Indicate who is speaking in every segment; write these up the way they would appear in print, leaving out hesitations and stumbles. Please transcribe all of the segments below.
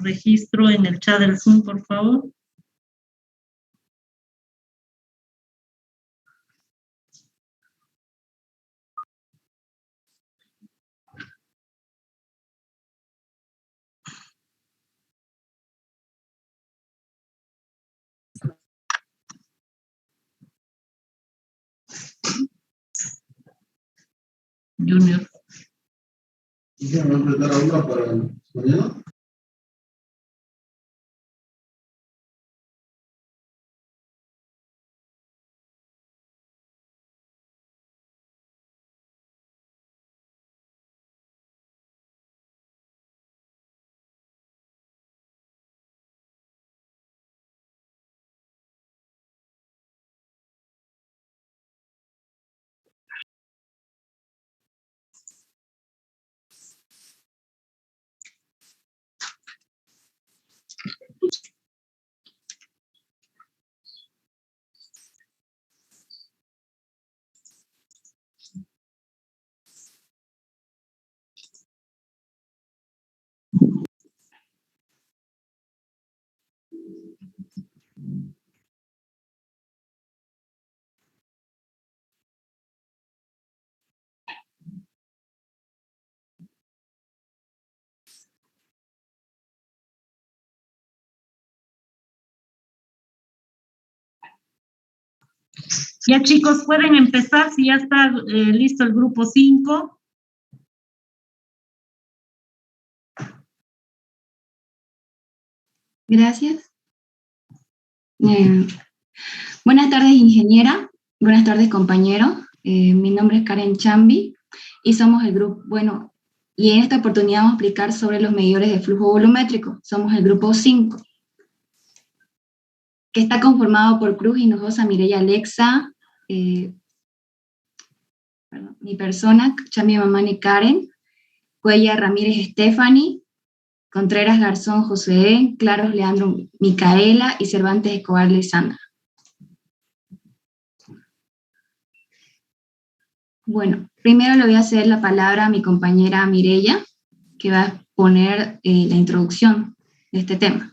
Speaker 1: registro en el chat del Zoom, por favor. Junior.
Speaker 2: ¿Quieren completar alguna para mañana?
Speaker 1: Ya, chicos, pueden empezar si ya está listo el grupo 5.
Speaker 3: Gracias. Buenas tardes, ingeniera. Buenas tardes, compañeros. Mi nombre es Karen Chambi y somos el grupo, y en esta oportunidad vamos a explicar sobre los medidores de flujo volumétrico. Somos el grupo 5, que está conformado por Cruz Hinojosa Mireya Alexa, mi persona, Chambi Mamani Karen, Cuellar Ramírez Stephanie, Contreras Garzón José, Claros Leandro Micaela y Cervantes Escobar Lisandra. Bueno, primero le voy a ceder la palabra a mi compañera Mireya, que va a poner la introducción de este tema.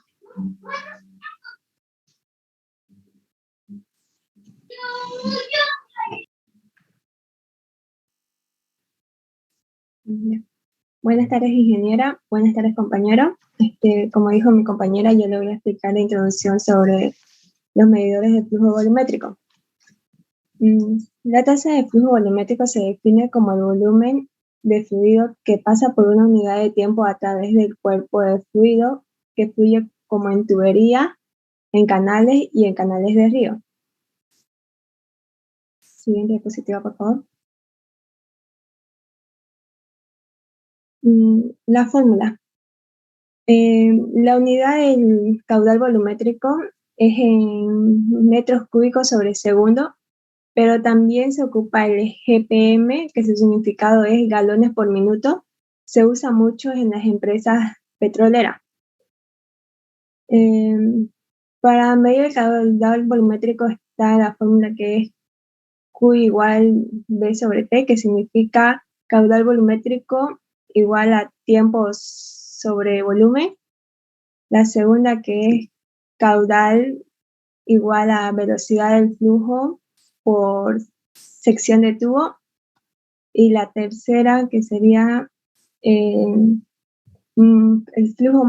Speaker 4: Buenas tardes, ingeniera. Buenas tardes, compañero. Como dijo mi compañera, yo le voy a explicar la introducción sobre los medidores de flujo volumétrico. La tasa de flujo volumétrico se define como el volumen de fluido que pasa por una unidad de tiempo a través del cuerpo de fluido que fluye como en tubería, en canales y en canales de río. Siguiente diapositiva, por favor. La fórmula. La unidad del caudal volumétrico es en metros cúbicos sobre segundo, pero también se ocupa el GPM, que su significado es galones por minuto. Se usa mucho en las empresas petroleras. Para medir el caudal volumétrico está la fórmula que es Q igual B sobre T, que significa caudal volumétrico igual a tiempo sobre volumen. La segunda, que es caudal igual a velocidad del flujo por sección de tubo. Y la tercera, que sería el flujo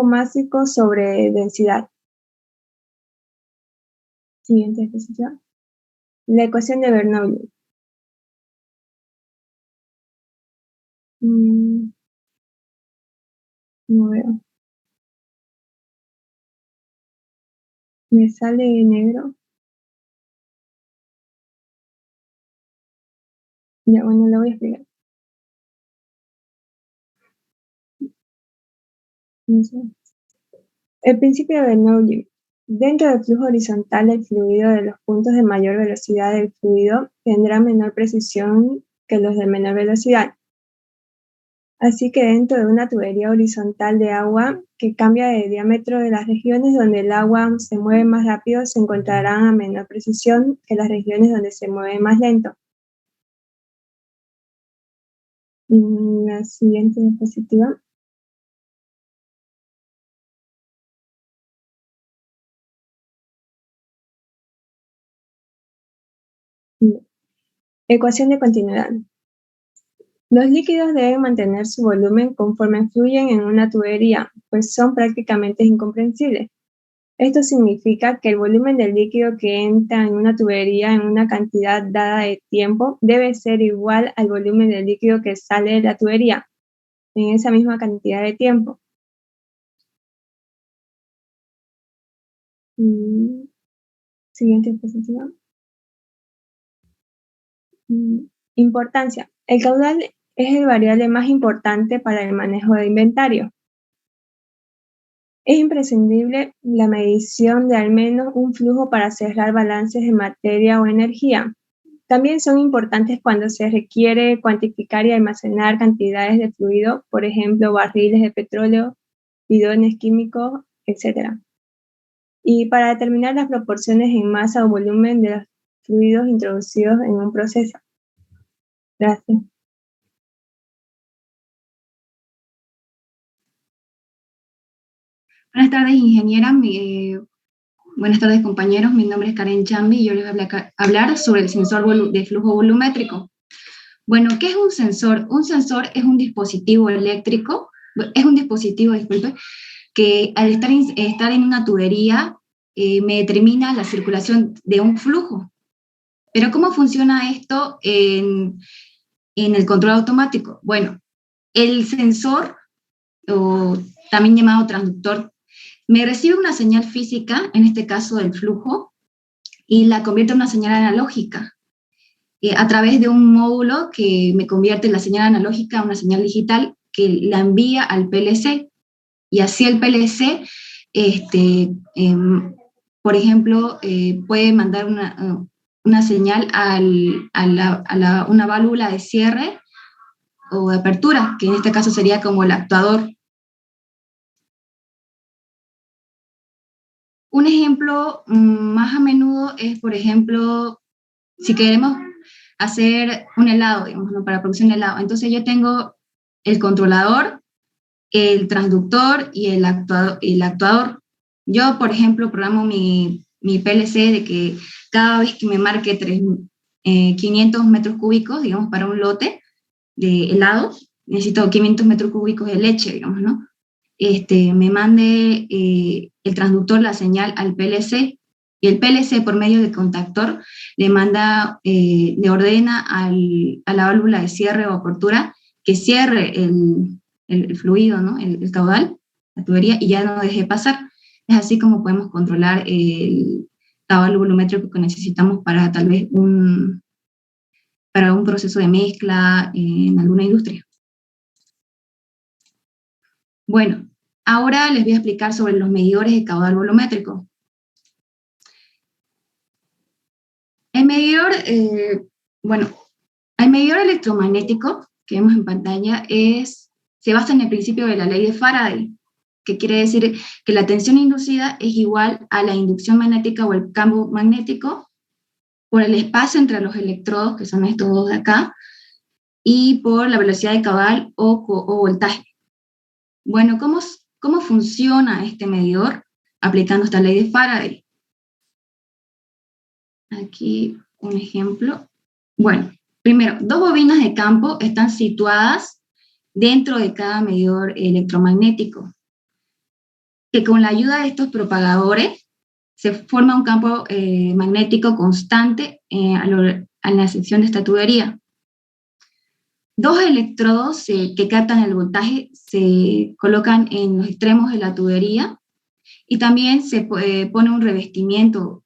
Speaker 4: másico sobre densidad. Siguiente exposición. La ecuación de Bernoulli. No veo. Me sale negro. Ya, bueno, lo voy a explicar. El principio de Bernoulli. Dentro del flujo horizontal del fluido de los puntos de mayor velocidad del fluido tendrá menor precisión que los de menor velocidad. Así que dentro de una tubería horizontal de agua que cambia de diámetro de las regiones donde el agua se mueve más rápido se encontrarán a menor precisión que las regiones donde se mueve más lento. La siguiente diapositiva. Ecuación de continuidad. Los líquidos deben mantener su volumen conforme fluyen en una tubería, pues son prácticamente incomprensibles. Esto significa que el volumen del líquido que entra en una tubería en una cantidad dada de tiempo debe ser igual al volumen del líquido que sale de la tubería en esa misma cantidad de tiempo. Siguiente diapositiva. Importancia. El caudal es el variable más importante para el manejo de inventario. Es imprescindible la medición de al menos un flujo para cerrar balances de materia o energía. También son importantes cuando se requiere cuantificar y almacenar cantidades de fluido, por ejemplo, barriles de petróleo, bidones químicos, etc. Y para determinar las proporciones en masa o volumen de los fluidos introducidos en un proceso. Gracias.
Speaker 3: Buenas tardes, ingeniera. Buenas tardes, compañeros. Mi nombre es Karen Chambi y yo les voy a hablar sobre el sensor de flujo volumétrico. Bueno, ¿qué es un sensor? Un sensor es un dispositivo eléctrico, disculpe, que al estar en una tubería me determina la circulación de un flujo. Pero ¿cómo funciona esto en el control automático? Bueno, el sensor, o también llamado transductor, me recibe una señal física, en este caso del flujo, y la convierte en una señal analógica a través de un módulo que me convierte la señal analógica a una señal digital que la envía al PLC. Y así el PLC, por ejemplo, puede mandar una señal a una válvula de cierre o de apertura, que en este caso sería como el actuador. Un ejemplo más a menudo es, por ejemplo, si queremos hacer un helado, digamos, ¿no? Para producción de helado. Entonces yo tengo el controlador, el transductor y el actuador. Yo, por ejemplo, programo mi PLC de que cada vez que me marque 500 metros cúbicos, digamos, para un lote de helado, necesito 500 metros cúbicos de leche, digamos, ¿no? Me mande el transductor la señal al PLC, y el PLC por medio del contactor le manda, le ordena a la válvula de cierre o apertura que cierre el fluido, ¿no? El caudal, la tubería, y ya no deje pasar. Es así como podemos controlar el caudal volumétrico que necesitamos para tal vez para un proceso de mezcla en alguna industria. Bueno, ahora les voy a explicar sobre los medidores de caudal volumétrico. El medidor, el medidor electromagnético que vemos en pantalla se basa en el principio de la ley de Faraday, que quiere decir que la tensión inducida es igual a la inducción magnética o el campo magnético por el espacio entre los electrodos, que son estos dos de acá, y por la velocidad de caudal o voltaje. Bueno, ¿cómo funciona este medidor aplicando esta ley de Faraday? Aquí un ejemplo. Bueno, primero, dos bobinas de campo están situadas dentro de cada medidor electromagnético, que con la ayuda de estos propagadores se forma un campo magnético constante a la sección de esta tubería. Dos electrodos que captan el voltaje se colocan en los extremos de la tubería, y también se pone un revestimiento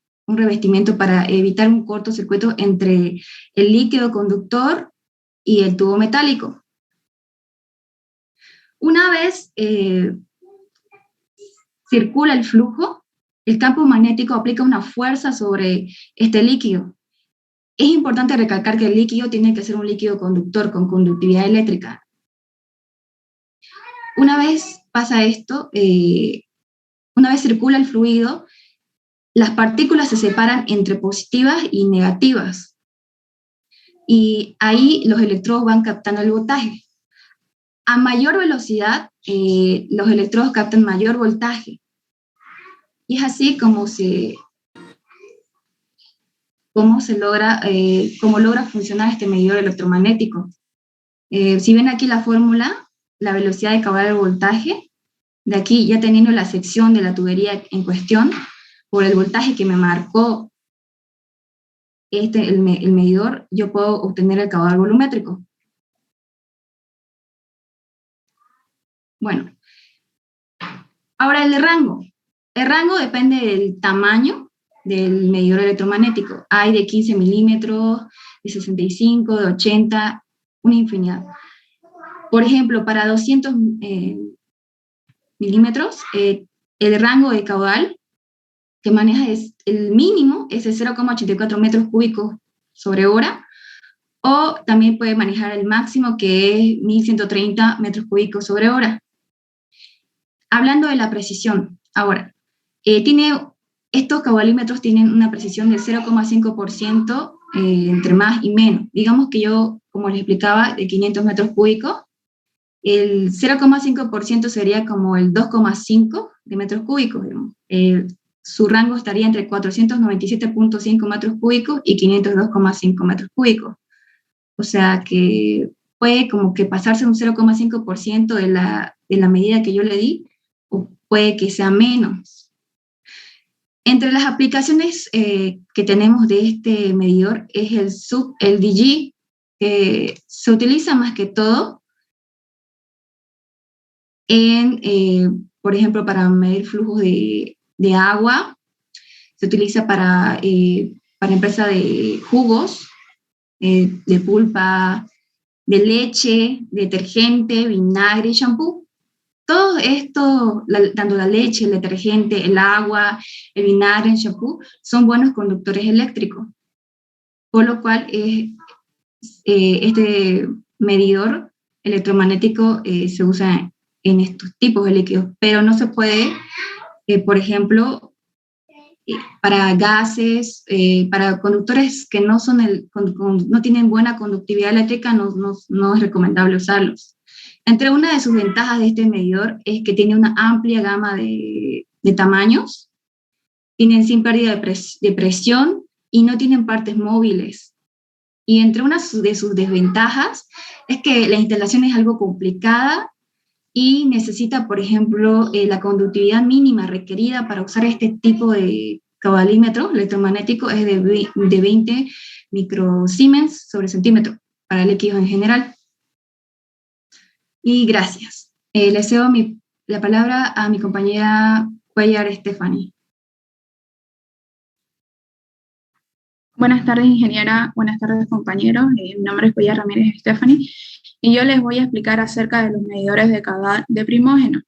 Speaker 3: para evitar un cortocircuito entre el líquido conductor y el tubo metálico. Una vez circula el flujo, el campo magnético aplica una fuerza sobre este líquido. Es importante recalcar que el líquido tiene que ser un líquido conductor con conductividad eléctrica. Una vez pasa esto, una vez circula el fluido, las partículas se separan entre positivas y negativas. Y ahí los electrodos van captando el voltaje. A mayor velocidad, los electrodos captan mayor voltaje. Y es así como cómo logra funcionar este medidor electromagnético. Si ven aquí la fórmula, la velocidad de caudal del voltaje, de aquí ya teniendo la sección de la tubería en cuestión, por el voltaje que me marcó el medidor, yo puedo obtener el caudal volumétrico. Bueno, ahora el rango. El rango depende del tamaño del medidor electromagnético. Hay de 15 milímetros, de 65, de 80, una infinidad. Por ejemplo, para 200 milímetros, el rango de caudal que maneja el mínimo es de 0,84 metros cúbicos sobre hora, o también puede manejar el máximo, que es 1130 metros cúbicos sobre hora. Hablando de la precisión, ahora, estos caudalímetros tienen una precisión del 0,5% entre más y menos. Digamos que yo, como les explicaba, de 500 metros cúbicos, el 0,5% sería como el 2,5 de metros cúbicos, digamos. Su rango estaría entre 497.5 metros cúbicos y 502,5 metros cúbicos. O sea que puede como que pasarse un 0,5% de la medida que yo le di, o puede que sea menos. Entre las aplicaciones que tenemos de este medidor es el sub-LDG, que se utiliza más que todo por ejemplo, para medir flujos de agua. Se utiliza para empresa de jugos, de pulpa, de leche, detergente, vinagre y shampoo. Todo esto, tanto la leche, el detergente, el agua, el vinagre, el shampoo, son buenos conductores eléctricos. Por lo cual, este medidor electromagnético se usa en estos tipos de líquidos, pero no se puede, por ejemplo, para gases, para conductores que no tienen buena conductividad eléctrica, no es recomendable usarlos. Entre una de sus ventajas de este medidor es que tiene una amplia gama de tamaños, tienen sin pérdida de presión y no tienen partes móviles. Y entre una de sus desventajas es que la instalación es algo complicada y necesita, por ejemplo, la conductividad mínima requerida para usar este tipo de caudalímetro electromagnético es de 20 microsiemens sobre centímetro para líquidos en general. Y gracias. Le cedo la palabra a mi compañera Cuellar Stephanie.
Speaker 5: Buenas tardes, ingeniera. Buenas tardes, compañeros. Mi nombre es Cuellar Ramírez Stephanie y yo les voy a explicar acerca de los medidores de caudal de primógeno.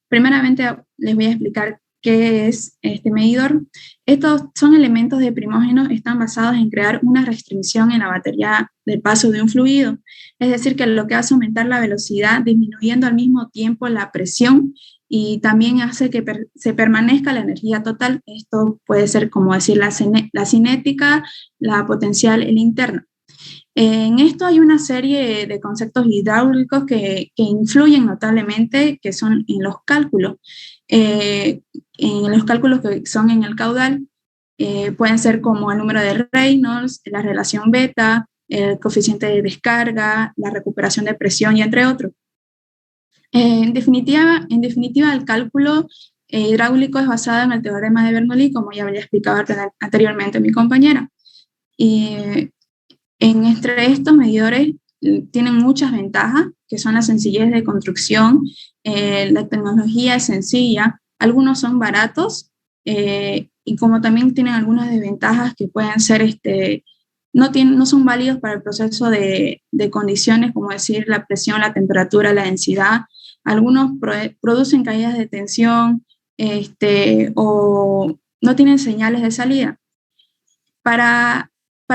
Speaker 5: Primeramente, les voy a explicar qué es este medidor. Estos son elementos de primógeno, están basados en crear una restricción en la batería del paso de un fluido. Es decir, que lo que hace aumentar la velocidad, disminuyendo al mismo tiempo la presión, y también hace que se permanezca la energía total. Esto puede ser, como decir, la cinética, la potencial, el interno. En esto hay una serie de conceptos hidráulicos que influyen notablemente, que son en los cálculos. En los cálculos que son en el caudal, pueden ser como el número de Reynolds, la relación beta, el coeficiente de descarga, la recuperación de presión y entre otros. En definitiva, el cálculo hidráulico es basado en el teorema de Bernoulli, como ya había explicado anteriormente mi compañera. Entre estos medidores tienen muchas ventajas, que son la sencillez de construcción, la tecnología es sencilla, algunos son baratos, y como también tienen algunas desventajas que pueden ser, no son válidos para el proceso de condiciones, como decir la presión, la temperatura, la densidad. Algunos producen caídas de tensión, o no tienen señales de salida. Para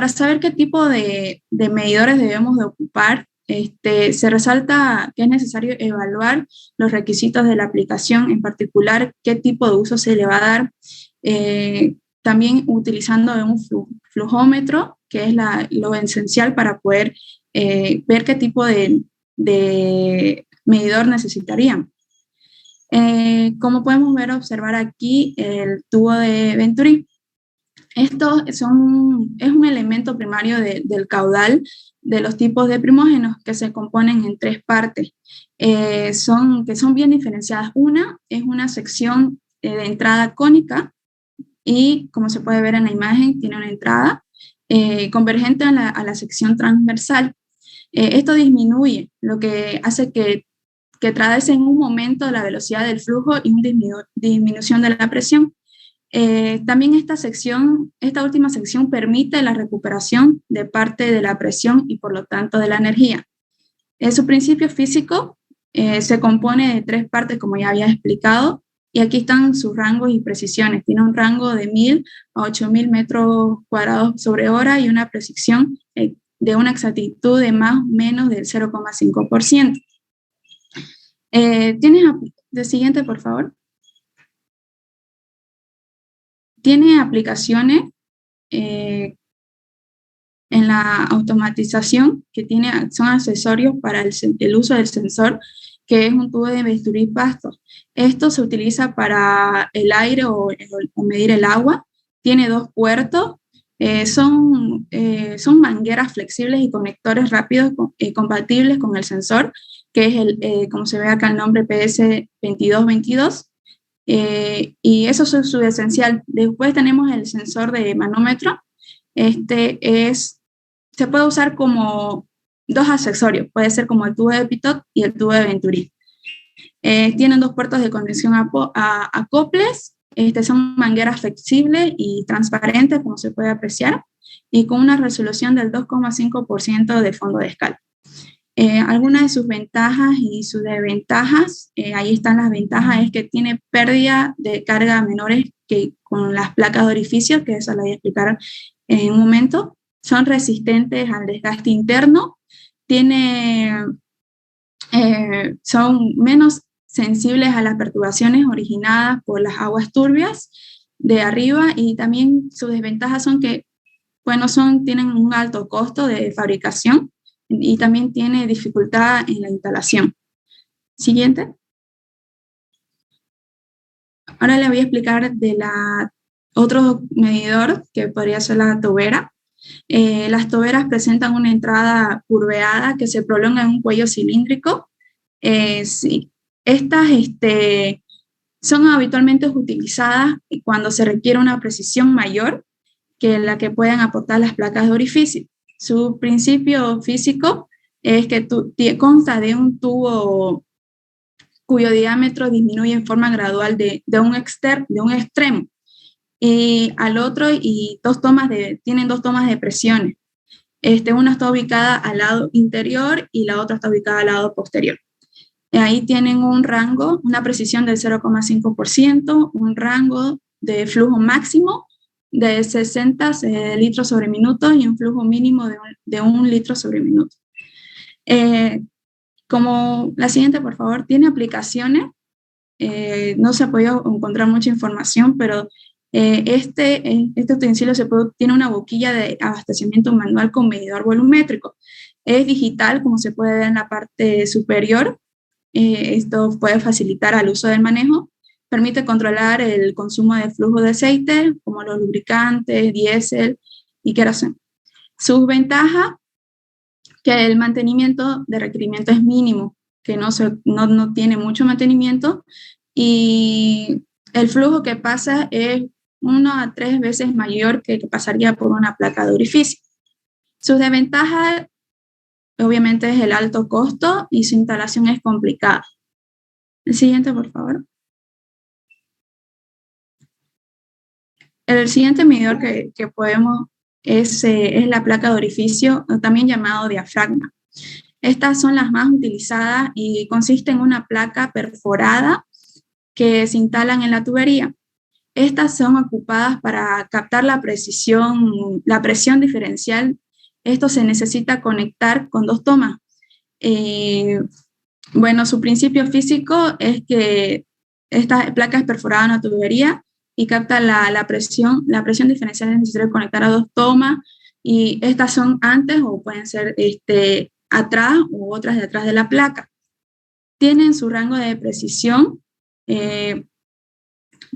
Speaker 5: saber qué tipo de medidores debemos de ocupar, se resalta que es necesario evaluar los requisitos de la aplicación, en particular qué tipo de uso se le va a dar, también utilizando un flujómetro, que es lo esencial para poder ver qué tipo de medidor necesitarían. Como podemos observar aquí, el tubo de Venturi. Esto es un elemento primario del caudal de los tipos de primógenos que se componen en tres partes, que son bien diferenciadas. Una es una sección de entrada cónica y, como se puede ver en la imagen, tiene una entrada convergente a la sección transversal. Esto disminuye, lo que hace que atraviese en un momento la velocidad del flujo y una disminución de la presión. También esta última sección permite la recuperación de parte de la presión y por lo tanto de la energía. Su principio físico se compone de tres partes, como ya había explicado, y aquí están sus rangos y precisiones. Tiene un rango de 1000 a 8000 metros cuadrados sobre hora y una precisión de una exactitud de más o menos del 0,5%. ¿Tienes de siguiente, por favor? Tiene aplicaciones en la automatización que son accesorios para el uso del sensor, que es un tubo de bisturí pasto. Esto se utiliza para el aire o medir el agua. Tiene 2 puertos. Son mangueras flexibles y conectores rápidos compatibles con el sensor, que es como se ve acá el nombre PS2222. Y eso es su esencial. Después tenemos el sensor de manómetro. Se puede usar como 2 accesorios, puede ser como el tubo de Pitot y el tubo de Venturi. Tienen 2 puertos de conexión a acoples. Son mangueras flexibles y transparentes, como se puede apreciar, y con una resolución del 2,5% de fondo de escala. Algunas de sus ventajas y sus desventajas, ahí están las ventajas, es que tiene pérdida de carga menores que con las placas de orificio, que eso lo voy a explicar en un momento. Son resistentes al desgaste interno, son menos sensibles a las perturbaciones originadas por las aguas turbias de arriba, y también sus desventajas son que, bueno, tienen un alto costo de fabricación y también tiene dificultad en la instalación. Siguiente. Ahora le voy a explicar de otro medidor que podría ser la tobera. Las toberas presentan una entrada curveada que se prolonga en un cuello cilíndrico. Sí. Estas son habitualmente utilizadas cuando se requiere una precisión mayor que la que pueden aportar las placas de orificio. Su principio físico es que consta de un tubo cuyo diámetro disminuye en forma gradual de un extremo y al otro, y tienen 2 tomas de presiones. Una está ubicada al lado interior y la otra está ubicada al lado posterior. Ahí tienen un rango, una precisión del 0,5%, un rango de flujo máximo de 60 litros sobre minuto y un flujo mínimo de 1 litro sobre minuto. Como la siguiente, por favor, tiene aplicaciones. No se ha podido encontrar mucha información, pero este utensilio tiene una boquilla de abastecimiento manual con medidor volumétrico. Es digital, como se puede ver en la parte superior. Esto puede facilitar al uso del manejo. Permite controlar el consumo de flujo de aceite, como los lubricantes, diésel y queroseno. Sus ventajas, que el mantenimiento de requerimiento es mínimo, que no tiene mucho mantenimiento, y el flujo que pasa es 1 a 3 veces mayor que pasaría por una placa de orificio. Sus desventajas, obviamente, es el alto costo y su instalación es complicada. El siguiente, por favor. El siguiente medidor que podemos es la placa de orificio, también llamado diafragma. Estas son las más utilizadas y consisten en una placa perforada que se instalan en la tubería. Estas son ocupadas para captar la presión diferencial. Esto se necesita conectar con 2 tomas. Bueno, su principio físico es que esta placa es perforada en la tubería y capta la presión diferencial. Es necesario conectar a 2 tomas, y estas son antes o pueden ser atrás u otras detrás de la placa. Tienen su rango de precisión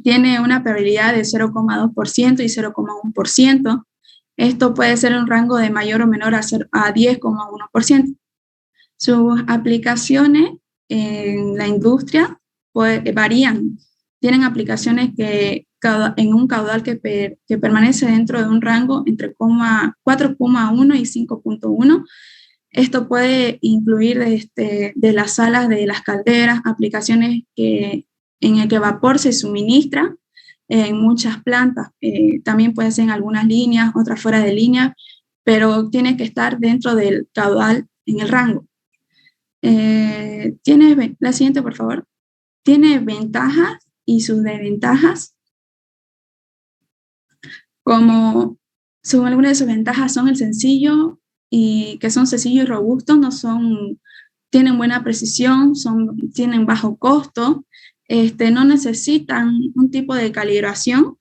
Speaker 5: tiene una permeabilidad de 0,2% y 0,1%. Esto puede ser un rango de mayor o menor a 10,1%. Sus aplicaciones en la industria varían. Tienen aplicaciones que en un caudal que permanece dentro de un rango entre 4,1 y 5,1. Esto puede incluir de las salas de las calderas, aplicaciones en el que vapor se suministra en muchas plantas. También puede ser en algunas líneas, otras fuera de línea, pero tiene que estar dentro del caudal en el rango. La siguiente, por favor. Tiene ventajas y sus desventajas. Como algunas de sus ventajas son el sencillo, y que son sencillos y robustos, tienen buena precisión, tienen bajo costo, no necesitan un tipo de calibración,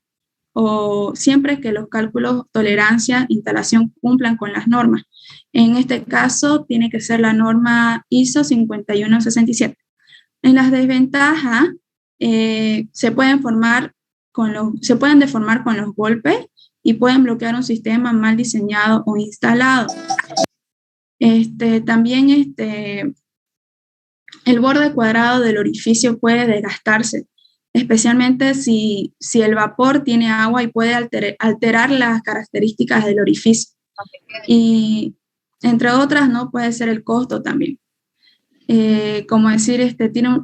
Speaker 5: o siempre que los cálculos, tolerancia, instalación cumplan con las normas. En este caso, tiene que ser la norma ISO 5167. En las desventajas, se pueden deformar con los golpes y pueden bloquear un sistema mal diseñado o instalado. También el borde cuadrado del orificio puede desgastarse, especialmente si el vapor tiene agua y puede alterar las características del orificio. Y entre otras, ¿no? Puede ser el costo también. Como decir,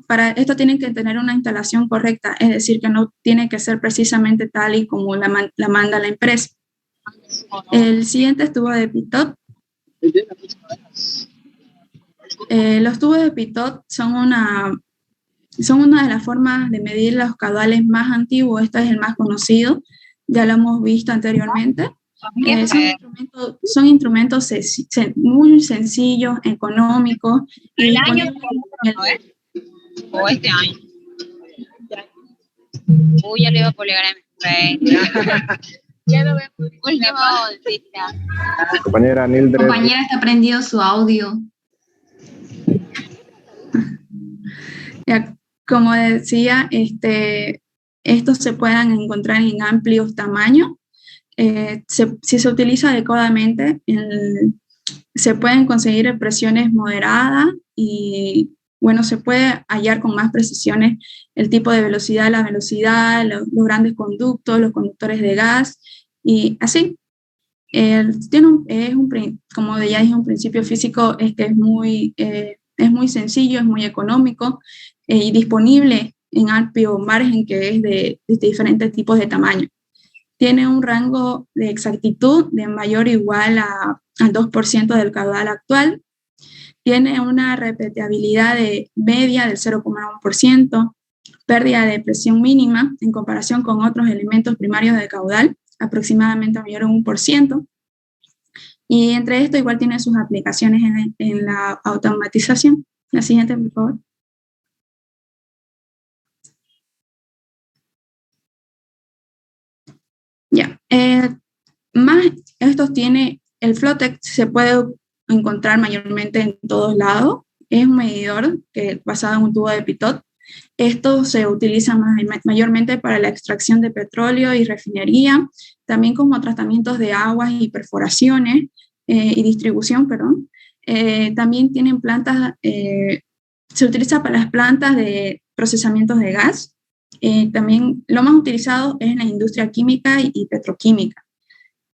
Speaker 5: para esto tienen que tener una instalación correcta, es decir, que no tiene que ser precisamente tal y como la manda la empresa. El siguiente es tubo de Pitot. Los tubos de Pitot son una de las formas de medir los caudales más antiguos. Este es el más conocido, ya lo hemos visto anteriormente. Son instrumentos muy sencillos, económicos.
Speaker 6: ¿El año o este año? Uy, ya le iba a polegar a mi ya lo veo. Última cita.
Speaker 7: Compañera Nildred.
Speaker 3: Compañera, está prendido su audio.
Speaker 5: Ya, como decía, estos se pueden encontrar en amplios tamaños. Si se utiliza adecuadamente, se pueden conseguir presiones moderadas y, bueno, se puede hallar con más precisiones el tipo de velocidad, la velocidad, los grandes conductos, los conductores de gas y así. Como ya dije, un principio físico es que es muy sencillo, es muy económico y disponible en amplio margen, que es de diferentes tipos de tamaño. Tiene un rango de exactitud de mayor o igual al 2% del caudal actual. Tiene una repetibilidad media del 0,1%, pérdida de presión mínima en comparación con otros elementos primarios de caudal, aproximadamente mayor a 1%. Y entre esto igual tiene sus aplicaciones en la automatización. La siguiente, por favor. Ya, el Flotex se puede encontrar mayormente en todos lados. Es un medidor basado en un tubo de Pitot. Estos se utilizan mayormente para la extracción de petróleo y refinería, también como tratamientos de aguas y perforaciones y distribución, perdón. También tienen plantas, se utiliza para las plantas de procesamientos de gas. También lo más utilizado es en la industria química y petroquímica.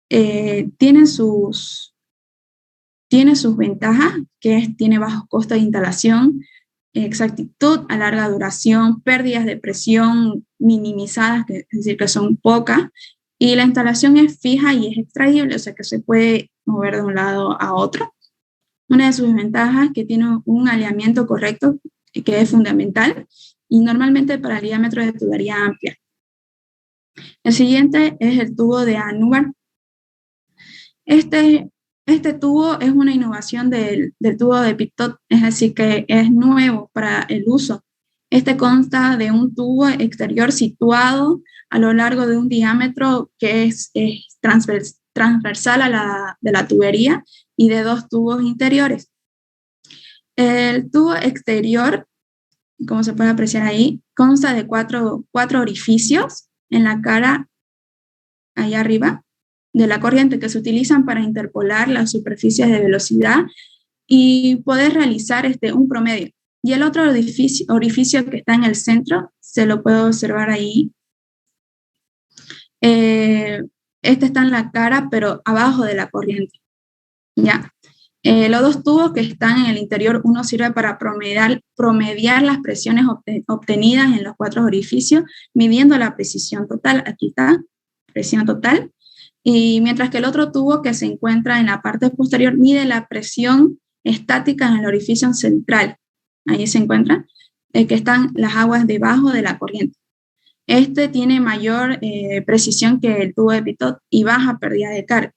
Speaker 5: Tiene sus ventajas, tiene bajos costos de instalación, exactitud a larga duración, pérdidas de presión minimizadas, es decir, que son pocas, y la instalación es fija y es extraíble, o sea que se puede mover de un lado a otro. Una de sus ventajas es que tiene un aleamiento correcto, que es fundamental, y normalmente para el diámetro de tubería amplia. El siguiente es el tubo de Anubar. Este tubo es una innovación del tubo de Pitot, es decir, que es nuevo para el uso. Consta de un tubo exterior situado a lo largo de un diámetro que es transversal de la tubería y de dos tubos interiores. El tubo exterior como se puede apreciar ahí, consta de cuatro orificios en la cara, ahí arriba, de la corriente, que se utilizan para interpolar las superficies de velocidad y poder realizar un promedio. Y el otro orificio que está en el centro, se lo puedo observar ahí. Este está en la cara, pero abajo de la corriente. ¿Ya? Los dos tubos que están en el interior, uno sirve para promediar las presiones obtenidas en los cuatro orificios, midiendo la precisión total. Aquí está, presión total. Y mientras que el otro tubo que se encuentra en la parte posterior mide la presión estática en el orificio central. Ahí se encuentra, que están las aguas debajo de la corriente. Este tiene mayor precisión que el tubo de Pitot y baja pérdida de carga.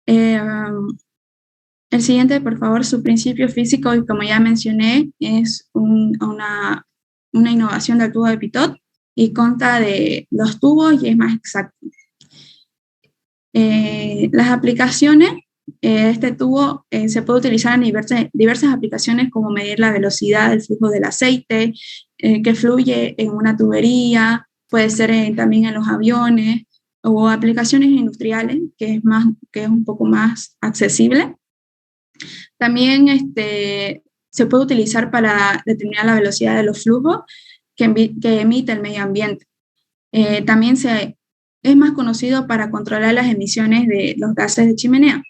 Speaker 5: El siguiente, por favor, su principio físico, y como ya mencioné, es una innovación del tubo de Pitot y consta de dos tubos y es más exacto. Las aplicaciones, este tubo se puede utilizar en diversas aplicaciones, como medir la velocidad del flujo del aceite que fluye en una tubería, puede ser también en los aviones, o aplicaciones industriales, que es un poco más accesible. También se puede utilizar para determinar la velocidad de los flujos que emite el medio ambiente. También es más conocido para controlar las emisiones de los gases de chimenea.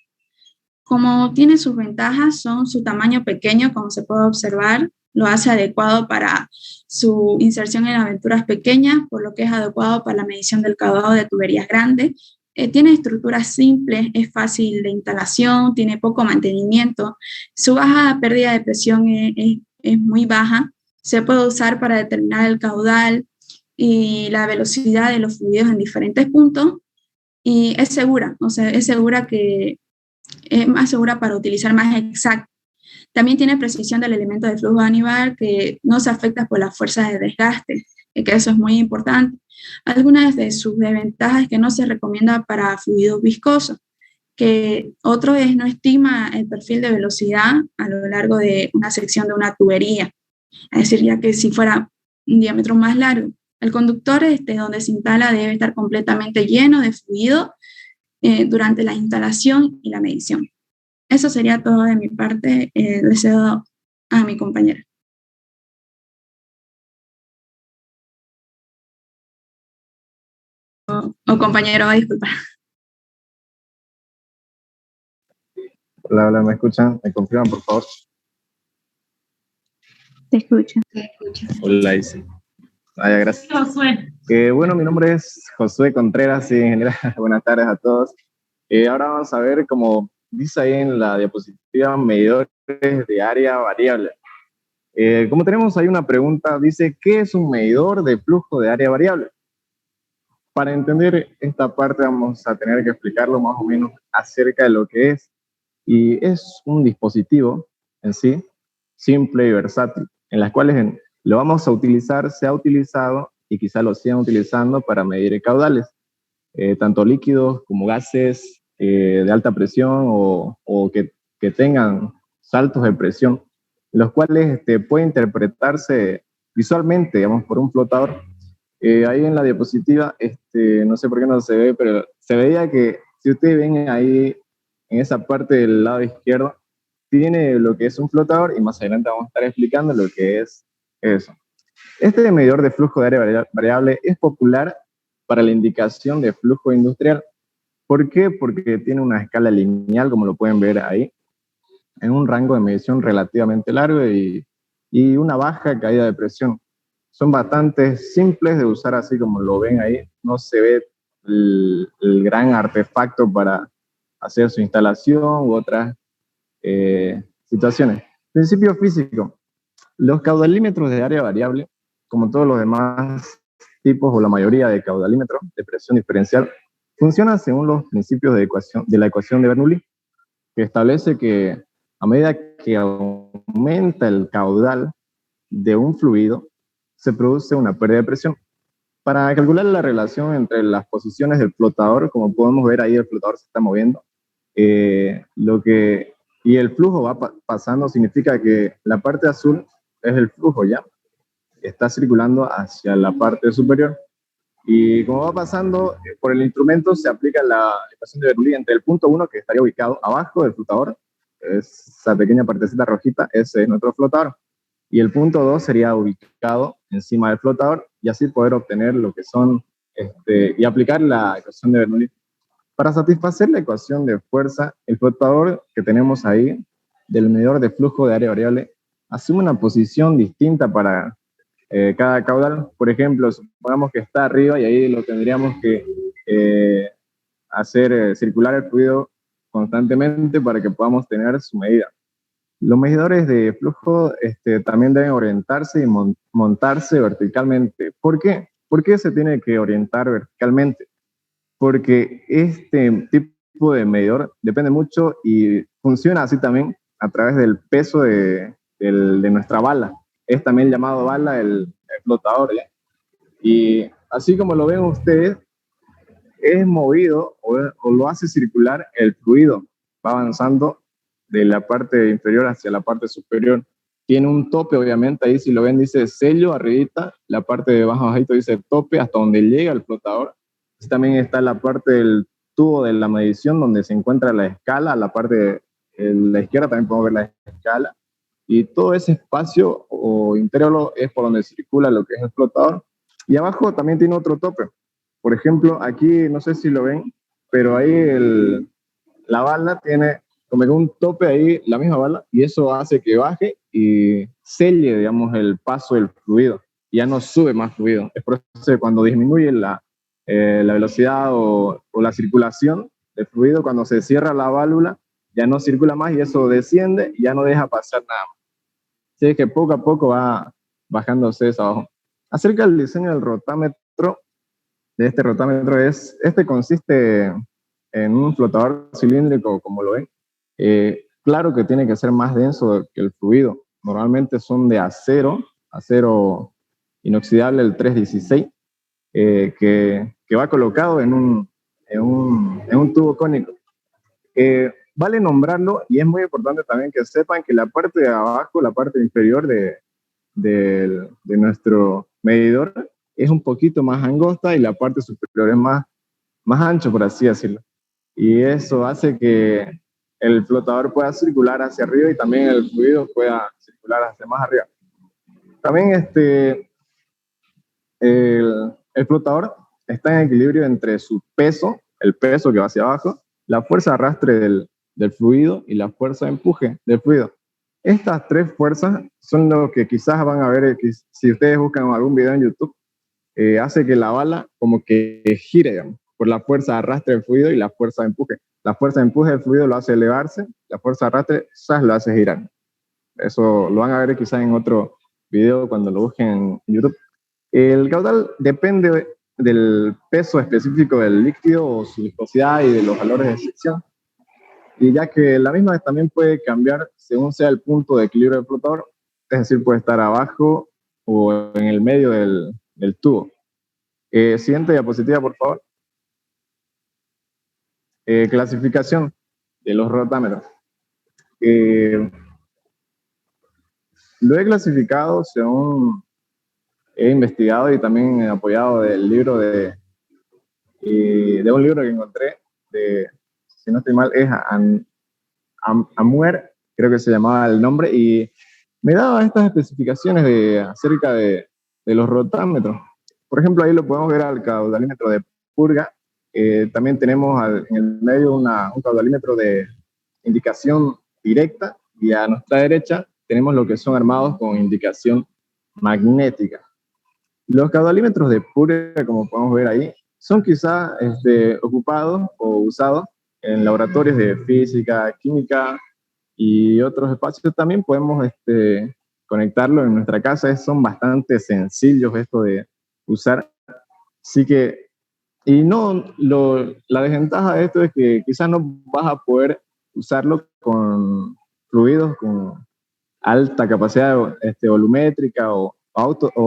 Speaker 5: Como tiene sus ventajas, son su tamaño pequeño, como se puede observar, lo hace adecuado para su inserción en aventuras pequeñas, por lo que es adecuado para la medición del caudado de tuberías grandes. Tiene estructuras simples, es fácil de instalación, tiene poco mantenimiento. Su baja pérdida de presión es muy baja. Se puede usar para determinar el caudal y la velocidad de los fluidos en diferentes puntos. Y es segura, o sea, es más segura para utilizar, más exacta. También tiene precisión del elemento de flujo aníbal, que no se afecta por las fuerzas de desgaste, que eso es muy importante. Algunas de sus desventajas es que no se recomienda para fluidos viscosos, que otro es no estima el perfil de velocidad a lo largo de una sección de una tubería. Es decir, ya que si fuera un diámetro más largo, el conductor donde se instala debe estar completamente lleno de fluido durante la instalación y la medición. Eso sería todo de mi parte. Le cedo a mi compañera. O compañero, disculpa.
Speaker 7: Hola, hola, ¿me escuchan? ¿Me confirman, por favor?
Speaker 5: Te escucho.
Speaker 7: Hola, Isi. Ya, gracias.
Speaker 1: Josué.
Speaker 7: Bueno, mi nombre es Josué Contreras, sí, en general. Buenas tardes a todos. Ahora vamos a ver, como dice ahí en la diapositiva, medidores de área variable. Como tenemos ahí una pregunta, dice, ¿qué es un medidor de flujo de área variable? Para entender esta parte vamos a tener que explicarlo más o menos acerca de lo que es. Y es un dispositivo en sí, simple y versátil, en las cuales lo vamos a utilizar, se ha utilizado y quizá lo sigan utilizando para medir caudales, tanto líquidos como gases de alta presión o que tengan saltos de presión, los cuales puede interpretarse visualmente, digamos, por un flotador. Ahí en la diapositiva, no sé por qué no se ve, pero se veía que si ustedes ven ahí en esa parte del lado izquierdo, tiene lo que es un flotador y más adelante vamos a estar explicando lo que es eso. Este medidor de flujo de área variable es popular para la indicación de flujo industrial. ¿Por qué? Porque tiene una escala lineal, como lo pueden ver ahí, en un rango de medición relativamente largo y una baja caída de presión. Son bastante simples de usar, así como lo ven ahí. No se ve el gran artefacto para hacer su instalación u otras situaciones. Principio físico. Los caudalímetros de área variable, como todos los demás tipos o la mayoría de caudalímetros de presión diferencial, funcionan según los principios de la ecuación de Bernoulli, que establece que a medida que aumenta el caudal de un fluido, se produce una pérdida de presión. Para calcular la relación entre las posiciones del flotador, como podemos ver ahí, el flotador se está moviendo, y el flujo va pasando, significa que la parte azul es el flujo ya, está circulando hacia la parte superior. Y como va pasando por el instrumento, se aplica la ecuación de Bernoulli entre el punto 1, que estaría ubicado abajo del flotador, esa pequeña partecita rojita, ese es nuestro flotador, y el punto 2 sería ubicado encima del flotador, y así poder obtener lo que son, y aplicar la ecuación de Bernoulli. Para satisfacer la ecuación de fuerza, el flotador que tenemos ahí, del medidor de flujo de área variable, asume una posición distinta para cada caudal. Por ejemplo, supongamos que está arriba y ahí lo tendríamos que hacer circular el fluido constantemente para que podamos tener su medida. Los medidores de flujo también deben orientarse y montarse verticalmente. ¿Por qué? ¿Por qué se tiene que orientar verticalmente? Porque este tipo de medidor depende mucho y funciona así también a través del peso de nuestra bala. Es también llamado bala el flotador, ¿ya? Y así como lo ven ustedes, es movido o lo hace circular el fluido. Va avanzando de la parte inferior hacia la parte superior. Tiene un tope, obviamente, ahí si lo ven dice sello arribita, la parte de abajo bajito dice tope, hasta donde llega el flotador. También está la parte del tubo de la medición donde se encuentra la escala, la parte de la izquierda también podemos ver la escala, y todo ese espacio o interior es por donde circula lo que es el flotador. Y abajo también tiene otro tope. Por ejemplo, aquí no sé si lo ven, pero ahí la bala tiene como que un tope ahí, la misma bala, y eso hace que baje y selle, digamos, el paso del fluido. Y ya no sube más fluido. Es por eso que cuando disminuye la velocidad o la circulación del fluido, cuando se cierra la válvula, ya no circula más y eso desciende y ya no deja pasar nada más. Así que poco a poco va bajándose eso abajo. Acerca del diseño del rotámetro, de este rotámetro, consiste en un flotador cilíndrico, como lo ven. Claro que tiene que ser más denso que el fluido. Normalmente son de acero inoxidable, el 316, que va colocado en un tubo cónico. Vale nombrarlo y es muy importante también que sepan que la parte de abajo, la parte inferior de nuestro medidor es un poquito más angosta y la parte superior es más ancho, por así decirlo. Y eso hace que el flotador pueda circular hacia arriba y también el fluido pueda circular hacia más arriba. También el flotador está en equilibrio entre su peso, el peso que va hacia abajo, la fuerza de arrastre del fluido y la fuerza de empuje del fluido. Estas tres fuerzas son lo que quizás van a ver, si ustedes buscan algún video en YouTube, hace que la bala como que gire, digamos, por la fuerza de arrastre del fluido y la fuerza de empuje. La fuerza de empuje del fluido lo hace elevarse, la fuerza de arrastre quizás lo hace girar. Eso lo van a ver quizás en otro video cuando lo busquen en YouTube. El caudal depende del peso específico del líquido o su viscosidad y de los valores de sección. Y ya que la misma también puede cambiar según sea el punto de equilibrio del flotador, es decir, puede estar abajo o en el medio del tubo. Siguiente diapositiva, por favor. Clasificación de los rotámetros. Lo he clasificado según he investigado y también apoyado del libro de un libro que encontré, si no estoy mal, es Amuer, creo que se llamaba el nombre, y me daba estas especificaciones acerca de los rotámetros. Por ejemplo, ahí lo podemos ver al caudalímetro de purga. También tenemos en el medio un caudalímetro de indicación directa, y a nuestra derecha tenemos lo que son armados con indicación magnética. Los caudalímetros de purga, como podemos ver ahí, son quizás ocupados o usados en laboratorios de física, química y otros espacios. También podemos conectarlo en nuestra casa. Son bastante sencillos esto de usar. Así que, la desventaja de esto es que quizás no vas a poder usarlo con fluidos con alta capacidad volumétrica o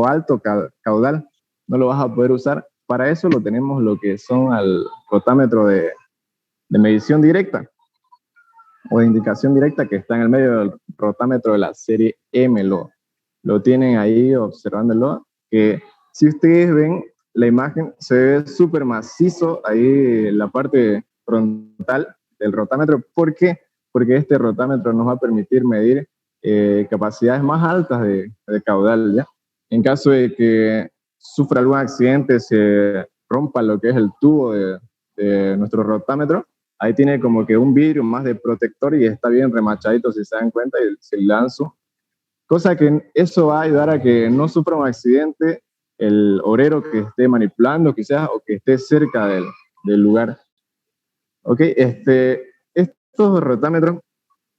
Speaker 7: alto caudal. No lo vas a poder usar. Para eso lo tenemos lo que son al rotámetro de medición directa o de indicación directa, que está en el medio del rotámetro de la serie M. Lo lo tienen ahí observándolo, que si ustedes ven la imagen, se ve súper macizo ahí la parte frontal del rotámetro. ¿Por qué? Porque este rotámetro nos va a permitir medir capacidades más altas de caudal, ¿ya? En caso de que sufra algún accidente, se rompa lo que es el tubo de nuestro rotámetro, ahí tiene como que un vidrio más de protector y está bien remachadito, si se dan cuenta, y se lanzó. Cosa que eso va a ayudar a que no sufra un accidente el obrero que esté manipulando quizás o que esté cerca del lugar. Ok, estos rotámetros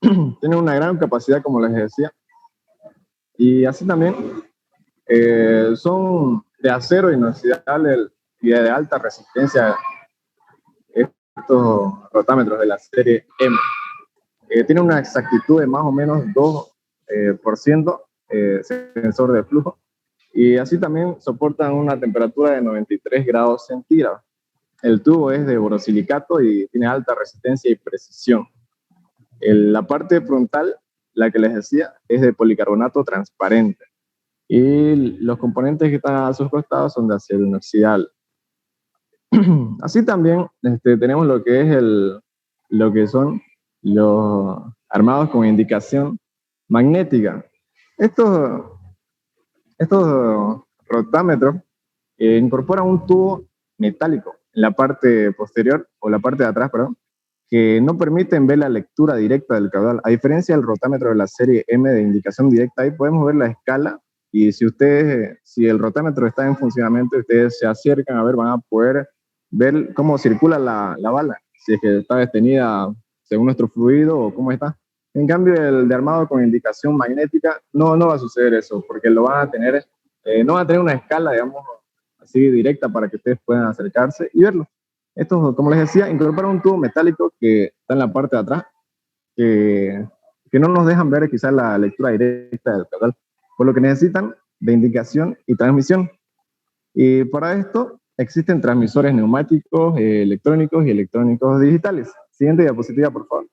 Speaker 7: tienen una gran capacidad, como les decía, y así también son de acero inoxidable y de alta resistencia. Estos rotámetros de la serie M tienen una exactitud de más o menos 2% sensor de flujo, y así también soportan una temperatura de 93 grados centígrados. El tubo es de borosilicato y tiene alta resistencia y precisión. La parte frontal, la que les decía, es de policarbonato transparente. Y los componentes que están a sus costados son de acero inoxidable. Así también tenemos lo que es lo que son los armados con indicación magnética. Estos rotámetros incorporan un tubo metálico en la parte posterior, o la parte de atrás, perdón, que no permiten ver la lectura directa del caudal. A diferencia del rotámetro de la serie M de indicación directa, ahí podemos ver la escala, y si el rotámetro está en funcionamiento, ustedes se acercan a ver, van a poder ver cómo circula la bala, si es que está detenida según nuestro fluido o cómo está. En cambio, el de armado con indicación magnética, no va a suceder eso, porque lo van a tener, no va a tener una escala, digamos, así directa para que ustedes puedan acercarse y verlo. Estos, como les decía, incorporan un tubo metálico que está en la parte de atrás, que no nos dejan ver quizás la lectura directa del caudal, por lo que necesitan de indicación y transmisión. Y para esto existen transmisores neumáticos, electrónicos y electrónicos digitales. Siguiente diapositiva, por favor.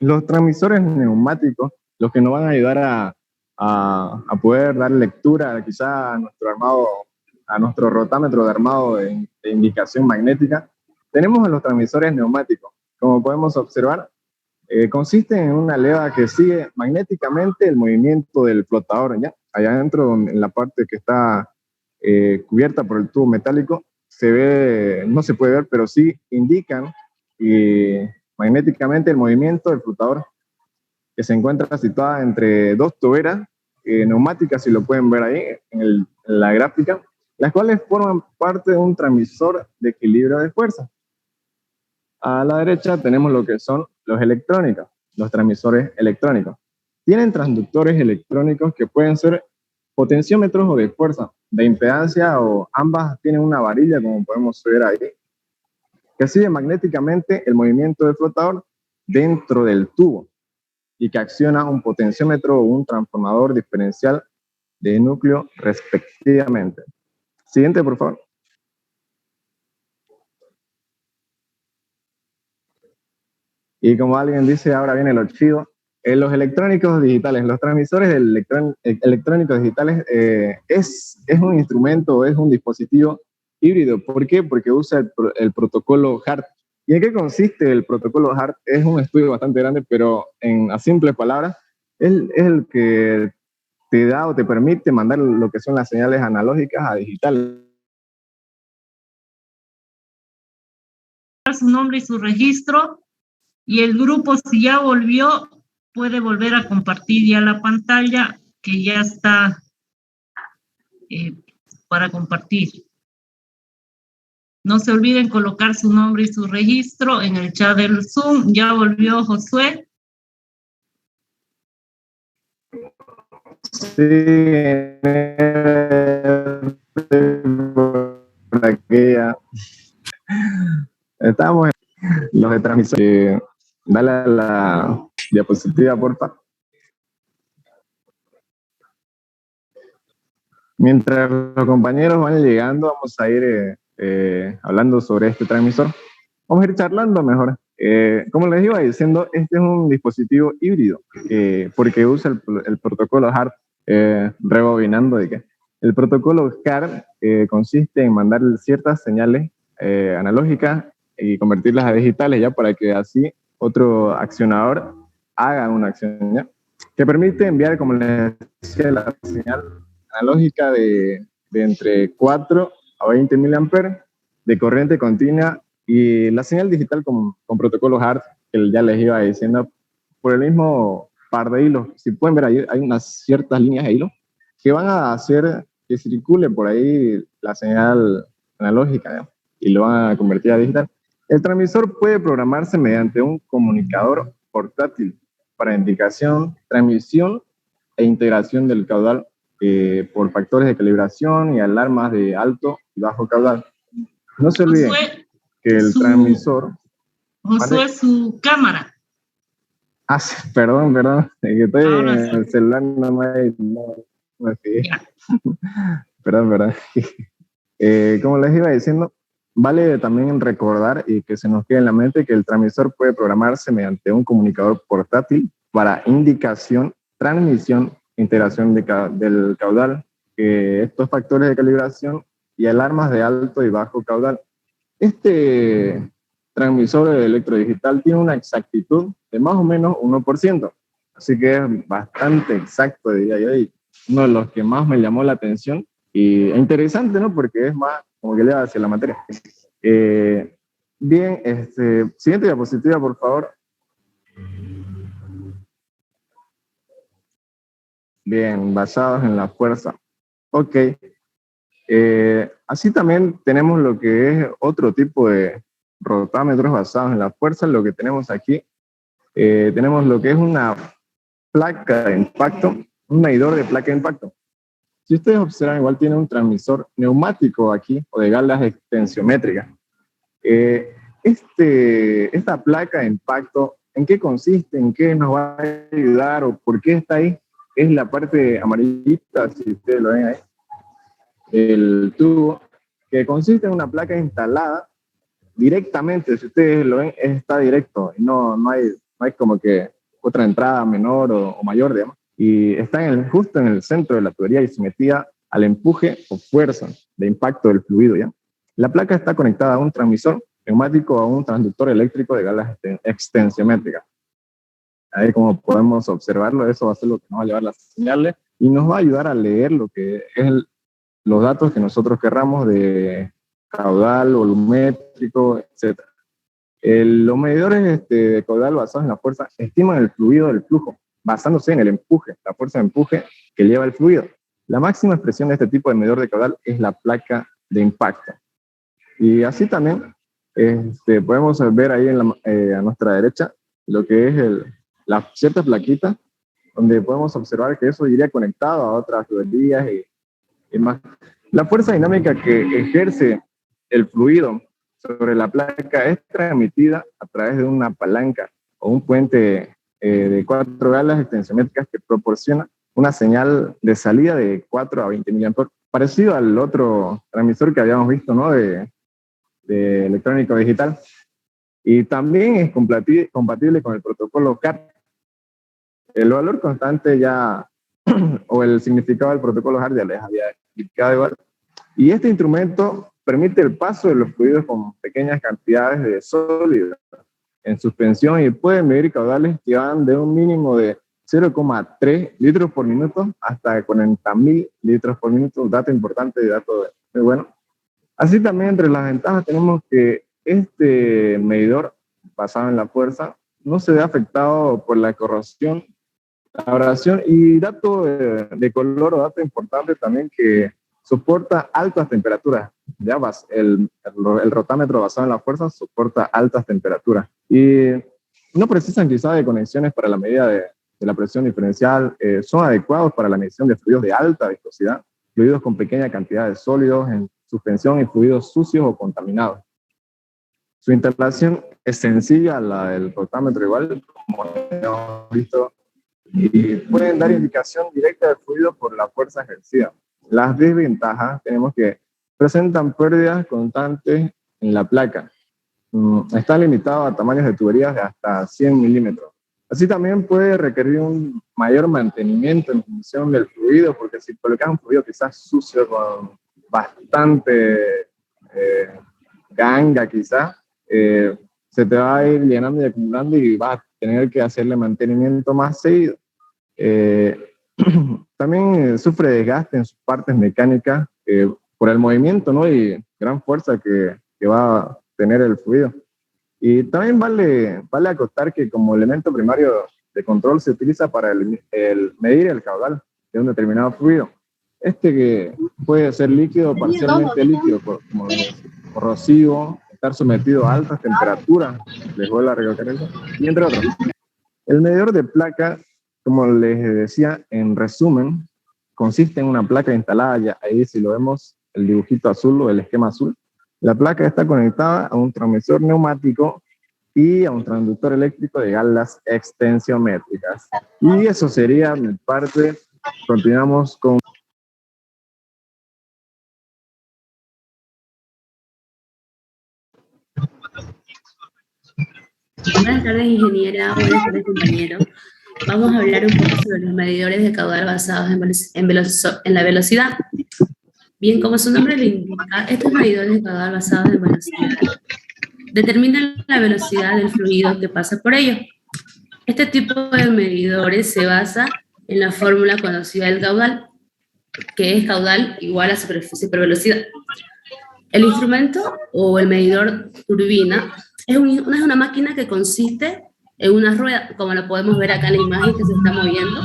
Speaker 7: Los transmisores neumáticos, los que nos van a ayudar a poder dar lectura quizá a nuestro rotámetro de armado de indicación magnética, tenemos a los transmisores neumáticos. Como podemos observar, consisten en una leva que sigue magnéticamente el movimiento del flotador, ¿ya? Allá adentro, en la parte que está cubierta por el tubo metálico, no se puede ver, pero sí indican magnéticamente el movimiento del flotador, que se encuentra situada entre dos tuberas neumáticas, si lo pueden ver ahí en la gráfica, las cuales forman parte de un transmisor de equilibrio de fuerza. A la derecha tenemos lo que son los electrónicos, los transmisores electrónicos. Tienen transductores electrónicos que pueden ser potenciómetros o de fuerza, de impedancia, o ambas tienen una varilla, como podemos ver ahí, que sigue magnéticamente el movimiento del flotador dentro del tubo y que acciona un potenciómetro o un transformador diferencial de núcleo respectivamente. Siguiente, por favor. Y como alguien dice, ahora viene lo chido. Los electrónicos digitales, los transmisores electrónicos digitales es un instrumento, es un dispositivo híbrido. ¿Por qué? Porque usa el protocolo HART. ¿Y en qué consiste el protocolo HART? Es un estudio bastante grande, pero a simples palabras, es el que te da o te permite mandar lo que son las señales analógicas a digitales.
Speaker 1: Su nombre y su registro, y el grupo, si ya volvió, puede volver a compartir ya la pantalla, que ya está para compartir. No se olviden colocar su nombre y su registro en el chat del Zoom. Ya volvió Josué.
Speaker 7: Sí, por aquí ya. Estamos en los de transmisión. Dale a la diapositiva, por favor. Mientras los compañeros van llegando, vamos a ir hablando sobre este transmisor. Vamos a ir charlando mejor. Como les iba diciendo, este es un dispositivo híbrido, porque usa el protocolo HART, rebobinando de que el protocolo HART consiste en mandar ciertas señales analógicas y convertirlas a digitales, ya para que así otro accionador haga una acción, ¿ya? Que permite enviar, como les decía, la señal analógica de entre 4 a 20 miliamperes de corriente continua, y la señal digital con protocolo HART, que ya les iba diciendo, por el mismo par de hilos. Si pueden ver ahí, hay unas ciertas líneas de hilo que van a hacer que circule por ahí la señal analógica, ¿no? Y lo van a convertir a digital. El transmisor puede programarse mediante un comunicador portátil para indicación, transmisión e integración del caudal por factores de calibración y alarmas de alto y bajo caudal. No se olviden que el transmisor...
Speaker 1: Josué, su cámara.
Speaker 7: Ah, sí, perdón, que estoy en el celular, no me fijé. Perdón. Como les iba diciendo, vale también recordar y que se nos quede en la mente que el transmisor puede programarse mediante un comunicador portátil para indicación, transmisión, integración del caudal, estos factores de calibración y alarmas de alto y bajo caudal. Este transmisor electrodigital tiene una exactitud de más o menos 1%, así que es bastante exacto, diría yo, y uno de los que más me llamó la atención, y es interesante, ¿no? Porque es más como que le va hacia la materia. Bien, siguiente diapositiva, por favor. Bien, basados en la fuerza. Ok. Así también tenemos lo que es otro tipo de rotámetros basados en la fuerza. Lo que tenemos aquí, tenemos lo que es una placa de impacto, un medidor de placa de impacto. Si ustedes observan, igual tiene un transmisor neumático aquí, o de galas extensiométricas. Esta placa de impacto, ¿en qué consiste? ¿En qué nos va a ayudar? ¿O por qué está ahí? Es la parte amarillita, si ustedes lo ven ahí, el tubo, que consiste en una placa instalada directamente. Si ustedes lo ven, está directo, y no hay como que otra entrada menor o mayor, digamos, y está justo en el centro de la tubería y sometida al empuje o fuerza de impacto del fluido, ¿ya? La placa está conectada a un transmisor neumático o a un transductor eléctrico de galas extensiométricas. Ahí, como podemos observarlo, eso va a ser lo que nos va a llevar las señales y nos va a ayudar a leer lo que es los datos que nosotros querramos de caudal, volumétrico, etc. Los medidores de caudal basados en la fuerza estiman el fluido del flujo, basándose en el empuje, la fuerza de empuje que lleva el fluido. La máxima expresión de este tipo de medidor de caudal es la placa de impacto. Y así también podemos ver ahí a nuestra derecha lo que es la cierta plaquita, donde podemos observar que eso iría conectado a otras tuberías y más. La fuerza dinámica que ejerce el fluido sobre la placa es transmitida a través de una palanca o un puente de 4 galas extensiométricas que proporciona una señal de salida de 4 a 20 miliamperes, parecido al otro transmisor que habíamos visto, ¿no? de electrónico digital. Y también es compatible con el protocolo HART. El valor constante ya, o el significado del protocolo HART ya les había explicado igual. Y este instrumento permite el paso de los fluidos con pequeñas cantidades de sólido en suspensión y puede medir caudales que van de un mínimo de 0,3 litros por minuto hasta 40.000 litros por minuto. Dato importante y dato muy bueno. Así también, entre las ventajas tenemos que este medidor basado en la fuerza no se ve afectado por la corrosión, la abrasión, y dato de color o dato importante también, que soporta altas temperaturas. Ya el rotámetro basado en la fuerza soporta altas temperaturas y no precisan quizás de conexiones para la medida de la presión diferencial. Son adecuados para la medición de fluidos de alta viscosidad, fluidos con pequeña cantidad de sólidos en suspensión y fluidos sucios o contaminados. Su instalación es sencilla a la del rotámetro igual, como hemos visto, y pueden dar indicación directa del fluido por la fuerza ejercida. Las desventajas tenemos que presentan pérdidas constantes en la placa. está limitado a tamaños de tuberías de hasta 100 milímetros. Así también puede requerir un mayor mantenimiento en función del fluido, porque si colocas un fluido quizás sucio con bastante ganga quizás, se te va a ir llenando y acumulando y vas a tener que hacerle mantenimiento más seguido. También sufre desgaste en sus partes mecánicas por el movimiento, ¿no? Y gran fuerza que va a tener el fluido. Y también vale acotar que como elemento primario de control se utiliza para medir el caudal de un determinado fluido. Que puede ser líquido o parcialmente líquido, como corrosivo, estar sometido a altas temperaturas, les vuelvo a recalcar eso, y entre otros. El medidor de placa, como les decía, en resumen, consiste en una placa instalada, ya ahí si lo vemos, el dibujito azul o el esquema azul. La placa está conectada a un transmisor neumático y a un transductor eléctrico de galas extensiométricas. Y eso sería mi parte. Continuamos con...
Speaker 8: Buenas tardes, ingeniera. Buenas tardes, compañero. Vamos a hablar un poco sobre los medidores de caudal basados en la velocidad. Bien, como su nombre lo indica, estos medidores de caudal basados en velocidad determinan la velocidad del fluido que pasa por ellos. Este tipo de medidores se basa en la fórmula conocida del caudal, que es caudal igual a superficie por velocidad. El instrumento o el medidor turbina es una máquina que consiste en una rueda, como lo podemos ver acá en la imagen que se está moviendo.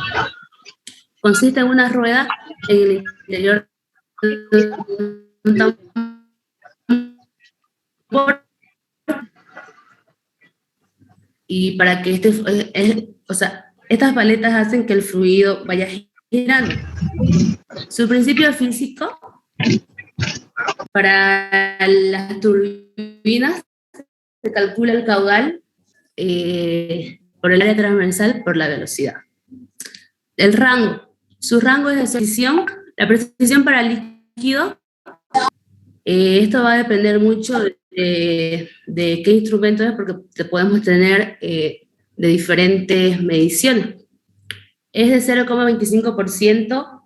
Speaker 8: Consiste en una rueda en el interior de un tambor, y para que estas paletas hacen que el fluido vaya girando. Su principio físico para las turbinas se calcula el caudal por el área transversal por la velocidad. El rango. Su rango es de precisión. La precisión para líquido, esto va a depender mucho de qué instrumento es, porque podemos tener de diferentes mediciones. Es de 0,25%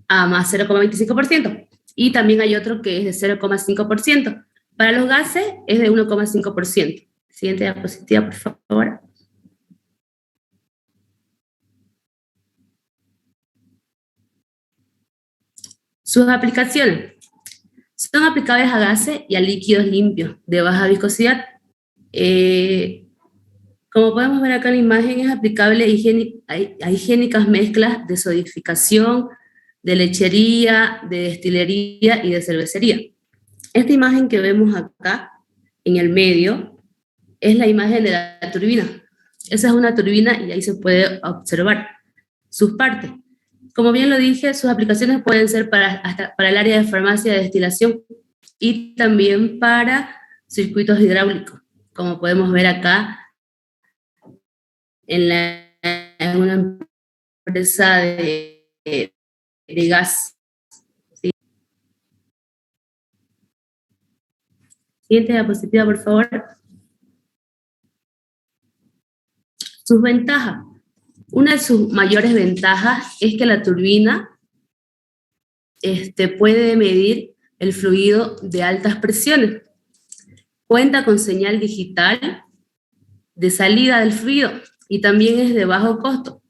Speaker 8: a más 0,25%. Y también hay otro que es de 0,5%. Para los gases es de 1,5%. Siguiente diapositiva, por favor. Sus aplicaciones. Son aplicables a gases y a líquidos limpios de baja viscosidad. Como podemos ver acá en la imagen, es aplicable a higiénicas mezclas de solidificación, de lechería, de destilería y de cervecería. Esta imagen que vemos acá, en el medio, es la imagen de la turbina. Esa es una turbina y ahí se puede observar sus partes. Como bien lo dije, sus aplicaciones pueden ser hasta para el área de farmacia de destilación y también para circuitos hidráulicos, como podemos ver acá en una empresa de gas. ¿Sí? Siguiente diapositiva, por favor. Sus ventajas. Una de sus mayores ventajas es que la turbina puede medir el fluido de altas presiones. Cuenta con señal digital de salida del fluido y también es de bajo costo.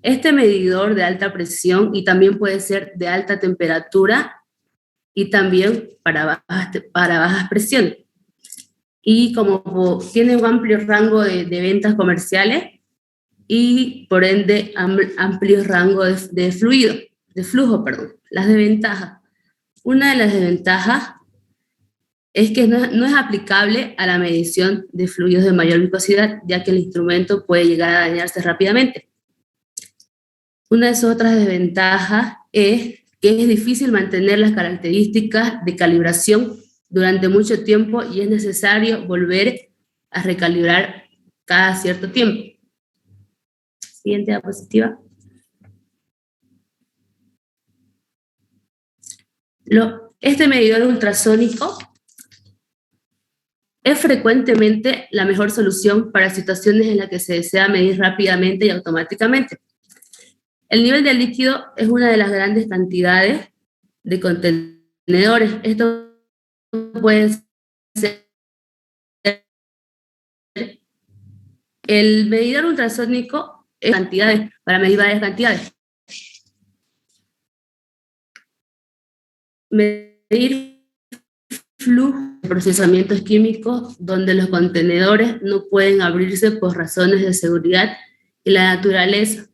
Speaker 8: Este medidor de alta presión y también puede ser de alta temperatura y también para bajas presiones. Y como tiene un amplio rango de ventas comerciales y por ende amplio rango de flujo. Las desventajas. Una de las desventajas es que no es aplicable a la medición de fluidos de mayor viscosidad, ya que el instrumento puede llegar a dañarse rápidamente. Una de sus otras desventajas es que es difícil mantener las características de calibración durante mucho tiempo y es necesario volver a recalibrar cada cierto tiempo. Siguiente diapositiva. Este medidor ultrasónico Es frecuentemente la mejor solución para situaciones en las que se desea medir rápidamente y automáticamente. El nivel de líquido es una de las grandes cantidades de contenedores. Esto puede ser el medidor ultrasónico, es cantidades, para medir varias cantidades. Medir flujo de procesamientos químicos donde los contenedores no pueden abrirse por razones de seguridad y la naturaleza.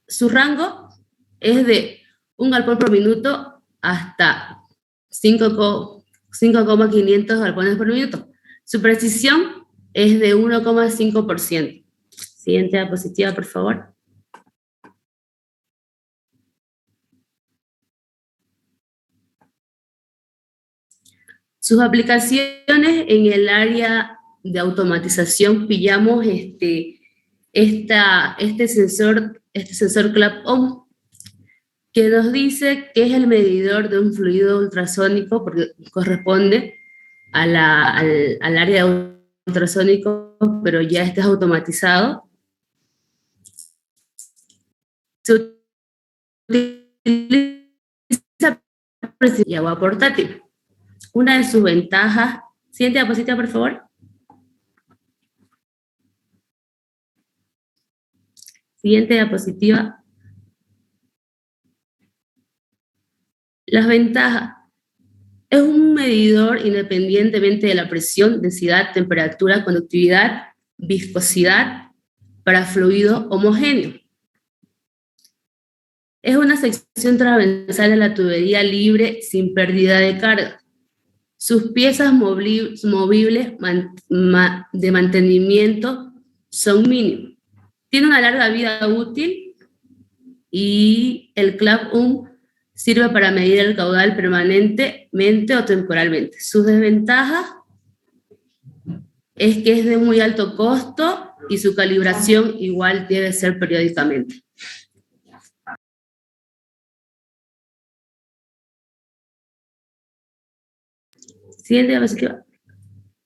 Speaker 8: Su rango es de 1 galpón por minuto hasta 5,500 galpones por minuto. Su precisión es de 1,5%. Siguiente diapositiva, por favor. Sus aplicaciones en el área de automatización, pillamos este sensor clap-on, que nos dice que es el medidor de un fluido ultrasónico, porque corresponde al área de ultrasónico, pero ya este es automatizado. Se utiliza y agua portátil. Una de sus ventajas, siguiente diapositiva, por favor. Siguiente diapositiva. Las ventajas. Es un medidor independientemente de la presión, densidad, temperatura, conductividad, viscosidad para fluido homogéneo. Es una sección transversal de la tubería libre sin pérdida de carga. Sus piezas movibles de mantenimiento son mínimas. Tiene una larga vida útil y el clap-on sirve para medir el caudal permanentemente o temporalmente. Sus desventajas es que es de muy alto costo y su calibración igual debe ser periódicamente. Siguiente diapositiva.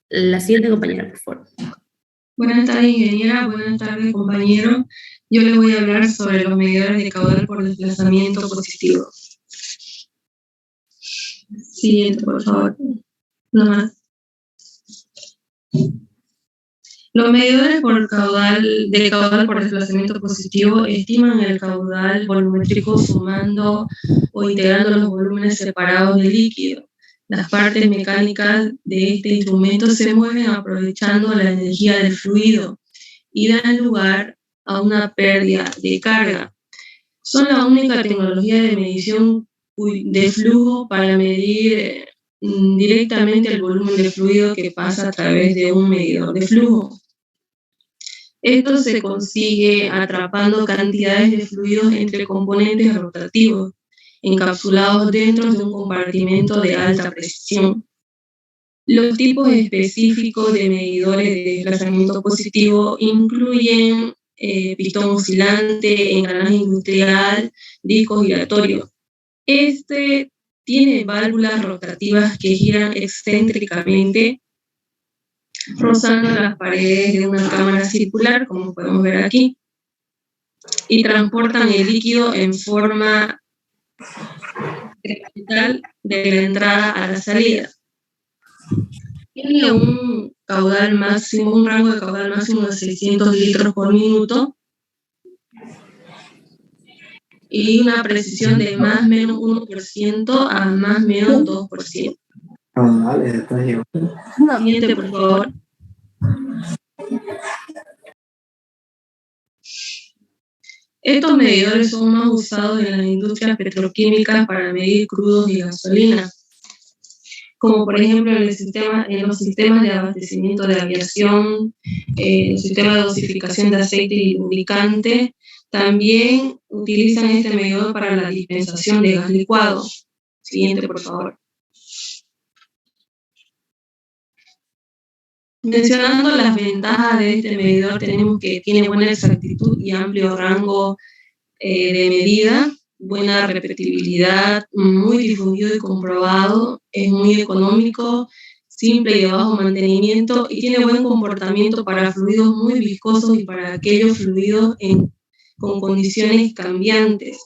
Speaker 8: La siguiente compañera, por favor.
Speaker 9: Buenas tardes, ingeniera. Buenas tardes, compañero. Yo les voy a hablar sobre los medidores de caudal por desplazamiento positivo. Siguiente, por favor. No más. Los medidores de caudal por desplazamiento positivo estiman el caudal volumétrico sumando o integrando los volúmenes separados del líquido. Las partes mecánicas de este instrumento se mueven aprovechando la energía del fluido y dan lugar a una pérdida de carga. Son la única tecnología de medición de flujo para medir directamente el volumen de fluido que pasa a través de un medidor de flujo. Esto se consigue atrapando cantidades de fluidos entre componentes rotativos, encapsulados dentro de un compartimento de alta presión. Los tipos específicos de medidores de desplazamiento positivo incluyen pistón oscilante, engranaje industrial, disco giratorio. Este tiene válvulas rotativas que giran excéntricamente, rozando las paredes de una cámara circular, como podemos ver aquí, y transportan el líquido en forma vertical de la entrada a la salida. Tiene un rango de caudal máximo de 600 litros por minuto y una precisión de más o menos 1% a más o menos 2%. Siguiente, por favor. Estos medidores son más usados en las industrias petroquímicas para medir crudos y gasolina, como por ejemplo en los sistemas de abastecimiento de aviación, el sistema de dosificación de aceite y lubricante. También utilizan este medidor para la dispensación de gas licuado. Siguiente, por favor. Mencionando las ventajas de este medidor, tenemos que tiene buena exactitud y amplio rango de medida, buena repetibilidad, muy difundido y comprobado, es muy económico, simple y de bajo mantenimiento, y tiene buen comportamiento para fluidos muy viscosos y para aquellos fluidos con condiciones cambiantes.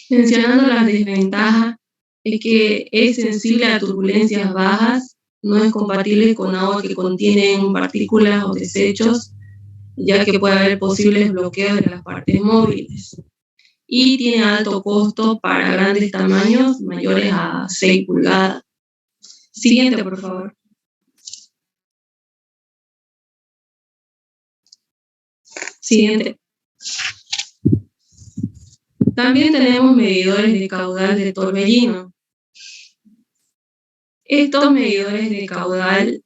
Speaker 9: Mencionando las desventajas, es que es sensible a turbulencias bajas, no es compatible con agua que contienen partículas o desechos, ya que puede haber posibles bloqueos de las partes móviles. Y tiene alto costo para grandes tamaños mayores a 6 pulgadas. Siguiente, por favor. Siguiente. También tenemos medidores de caudal de torbellino. Estos medidores de caudal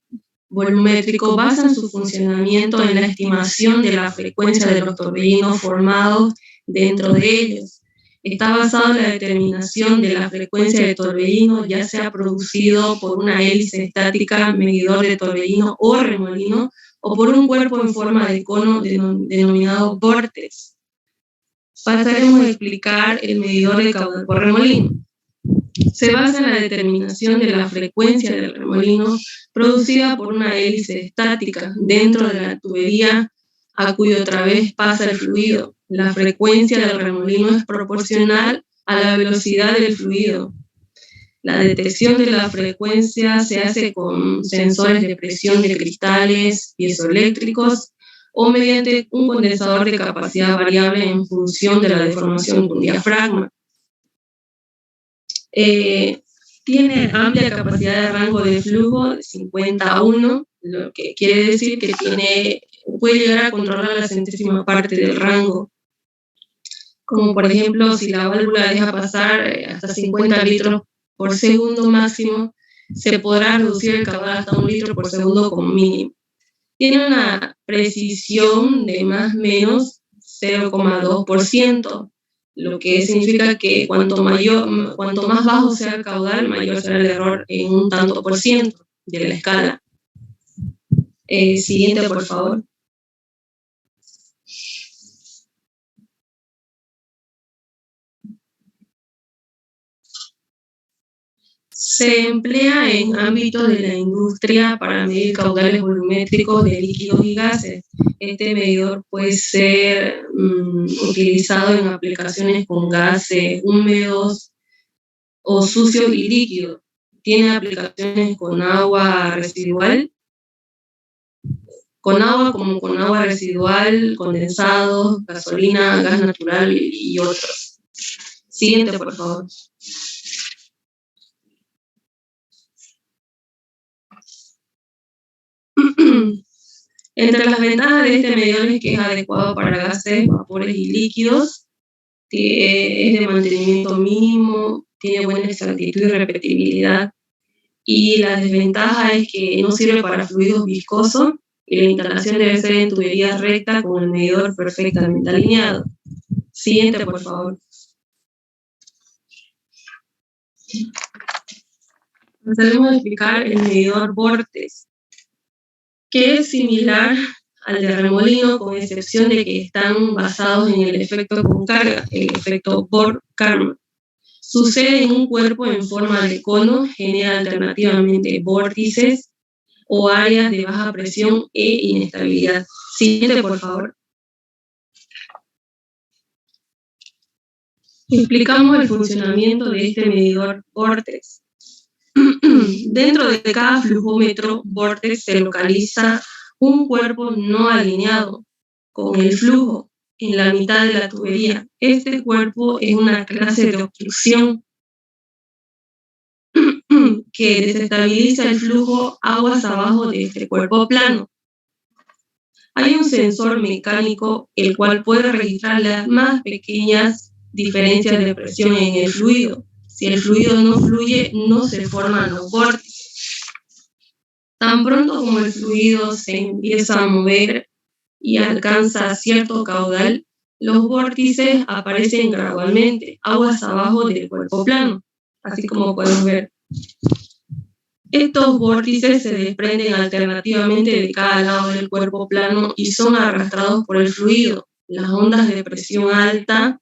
Speaker 9: volumétrico basan su funcionamiento en la estimación de la frecuencia de los torbellinos formados dentro de ellos. Está basado en la determinación de la frecuencia de torbellino, ya sea producido por una hélice estática, medidor de torbellino o remolino, o por un cuerpo en forma de cono denominado vórtex. Pasaremos a explicar el medidor de caudal por remolino. Se basa en la determinación de la frecuencia del remolino producida por una hélice estática dentro de la tubería a cuyo través pasa el fluido. La frecuencia del remolino es proporcional a la velocidad del fluido. La detección de la frecuencia se hace con sensores de presión de cristales piezoeléctricos o mediante un condensador de capacidad variable en función de la deformación de un diafragma. Tiene amplia capacidad de rango de flujo de 50 a 1, lo que quiere decir que puede llegar a controlar la centésima parte del rango. Como por ejemplo, si la válvula deja pasar hasta 50 litros por segundo máximo, se podrá reducir el caudal hasta 1 litro por segundo como mínimo. Tiene una precisión de más o menos 0,2%, lo que significa que cuanto más bajo sea el caudal, mayor será el error en un tanto por ciento de la escala. Siguiente, por favor. Se emplea en ámbitos de la industria para medir caudales volumétricos de líquidos y gases. Este medidor puede ser utilizado en aplicaciones con gases húmedos o sucios y líquidos. Tiene aplicaciones con agua residual, como con agua residual, condensados, gasolina, gas natural y otros. Siguiente, por favor. Entre las ventajas de este medidor es que es adecuado para gases, vapores y líquidos, es de mantenimiento mínimo, tiene buena exactitud y repetibilidad, y la desventaja es que no sirve para fluidos viscosos y la instalación debe ser en tubería recta con el medidor perfectamente alineado. Siguiente, por favor. Empezaremos a explicar el medidor vórtex, que es similar al de remolino, con excepción de que están basados en el efecto con carga, el efecto Bohr-Karman. Sucede en un cuerpo en forma de cono, genera alternativamente vórtices o áreas de baja presión e inestabilidad. Siguiente, por favor. Explicamos el funcionamiento de este medidor vórtex. Dentro de cada flujómetro vórtex se localiza un cuerpo no alineado con el flujo en la mitad de la tubería. Este cuerpo es una clase de obstrucción que desestabiliza el flujo aguas abajo de este cuerpo plano. Hay un sensor mecánico el cual puede registrar las más pequeñas diferencias de presión en el fluido. Si el fluido no fluye, no se forman los vórtices. Tan pronto como el fluido se empieza a mover y alcanza cierto caudal, los vórtices aparecen gradualmente, aguas abajo del cuerpo plano, así como podemos ver. Estos vórtices se desprenden alternativamente de cada lado del cuerpo plano y son arrastrados por el fluido. Las ondas de presión alta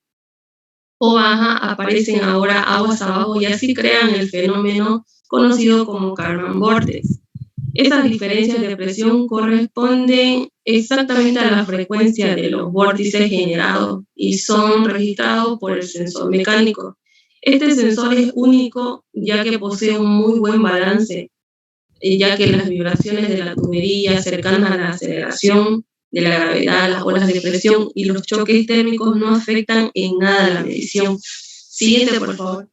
Speaker 9: o baja, aparecen ahora aguas abajo y así crean el fenómeno conocido como Kármán vórtice. Esas diferencias de presión corresponden exactamente a la frecuencia de los vórtices generados y son registrados por el sensor mecánico. Este sensor es único ya que posee un muy buen balance, ya que las vibraciones de la tubería cercanas a la aceleración de la gravedad, las olas de presión y los choques térmicos no afectan en nada la medición. Siguiente, por favor.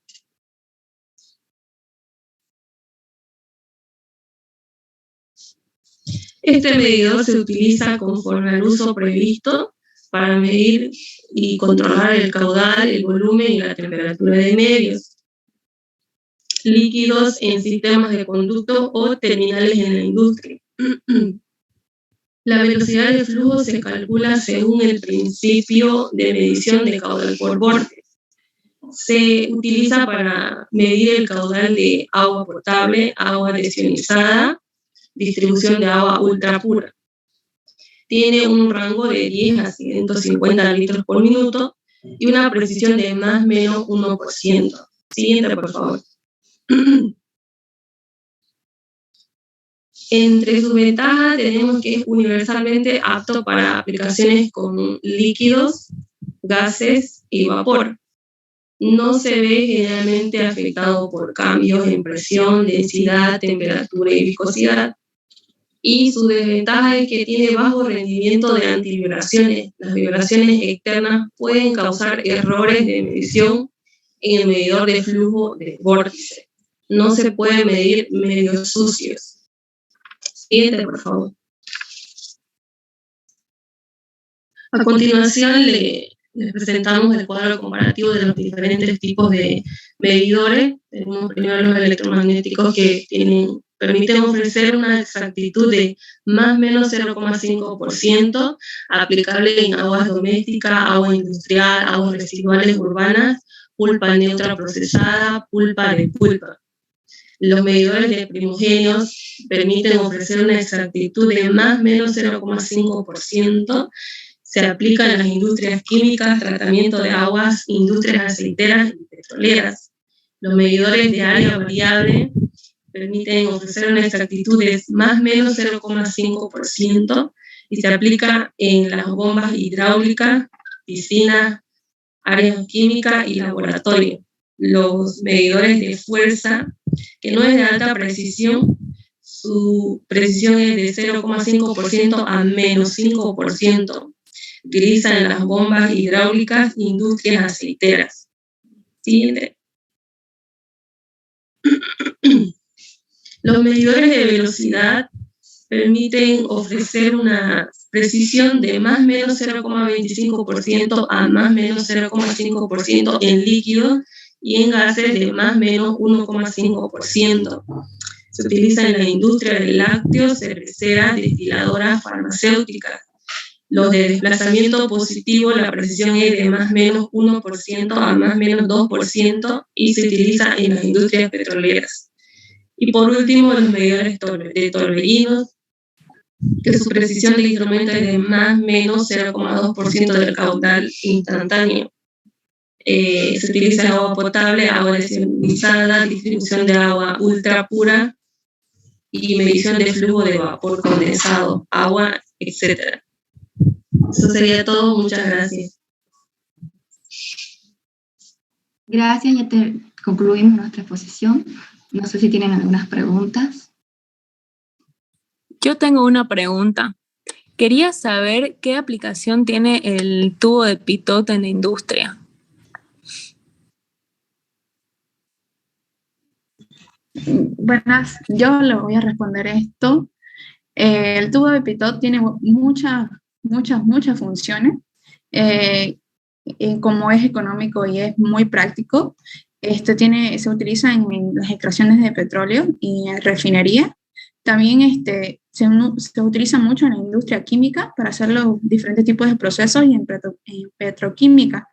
Speaker 9: Este medidor se utiliza conforme al uso previsto para medir y controlar el caudal, el volumen y la temperatura de medios líquidos en sistemas de conducto o terminales en la industria. La velocidad de flujo se calcula según el principio de medición de caudal por vórtice. Se utiliza para medir el caudal de agua potable, agua desionizada, distribución de agua ultra pura. Tiene un rango de 10 a 150 litros por minuto y una precisión de más o menos 1%. Siguiente, por favor. Entre sus ventajas tenemos que es universalmente apto para aplicaciones con líquidos, gases y vapor. No se ve generalmente afectado por cambios en presión, densidad, temperatura y viscosidad. Y su desventaja es que tiene bajo rendimiento de antivibraciones. Las vibraciones externas pueden causar errores de medición en el medidor de flujo de vórtice. No se puede medir medios sucios. Siguiente, por favor. A continuación les presentamos el cuadro comparativo de los diferentes tipos de medidores. Tenemos primero los electromagnéticos que permiten ofrecer una exactitud de más o menos 0,5%, aplicable en aguas domésticas, agua industrial, aguas residuales urbanas, pulpa neutra procesada, pulpa de pulpa. Los medidores de primogéneos permiten ofrecer una exactitud de más o menos 0,5%. Se aplican en las industrias químicas, tratamiento de aguas, industrias aceiteras y petroleras. Los medidores de área variable permiten ofrecer una exactitud de más o menos 0,5% y se aplica en las bombas hidráulicas, piscinas, áreas químicas y laboratorio. Los medidores de fuerza, que no es de alta precisión, su precisión es de 0,5% a menos 5%. Utilizan en las bombas hidráulicas e industrias aceiteras. Siguiente. Los medidores de velocidad permiten ofrecer una precisión de más o menos 0,25% a más o menos 0,5% en líquidos y en gases de más o menos 1,5%. Se utiliza en la industria del lácteo, cervecera, destiladora, farmacéutica. Los de desplazamiento positivo, la precisión es de más o menos 1% a más o menos 2% y se utiliza en las industrias petroleras. Y por último, los medidores de torbellinos, que su precisión del instrumento es de más o menos 0,2% del caudal instantáneo. Se utiliza agua potable, agua desionizada, distribución de agua ultra pura y medición de flujo de vapor condensado, agua, etc. Eso sería todo. Muchas gracias.
Speaker 3: Gracias, ya concluimos nuestra exposición. No sé si tienen algunas preguntas.
Speaker 10: Yo tengo una pregunta. Quería saber qué aplicación tiene el tubo de Pitot en la industria.
Speaker 5: Buenas, yo le voy a responder esto. El tubo de Pitot tiene muchas funciones. Como es económico y es muy práctico, se utiliza en las extracciones de petróleo y en refinería. También se utiliza mucho en la industria química para hacer los diferentes tipos de procesos y en petroquímica,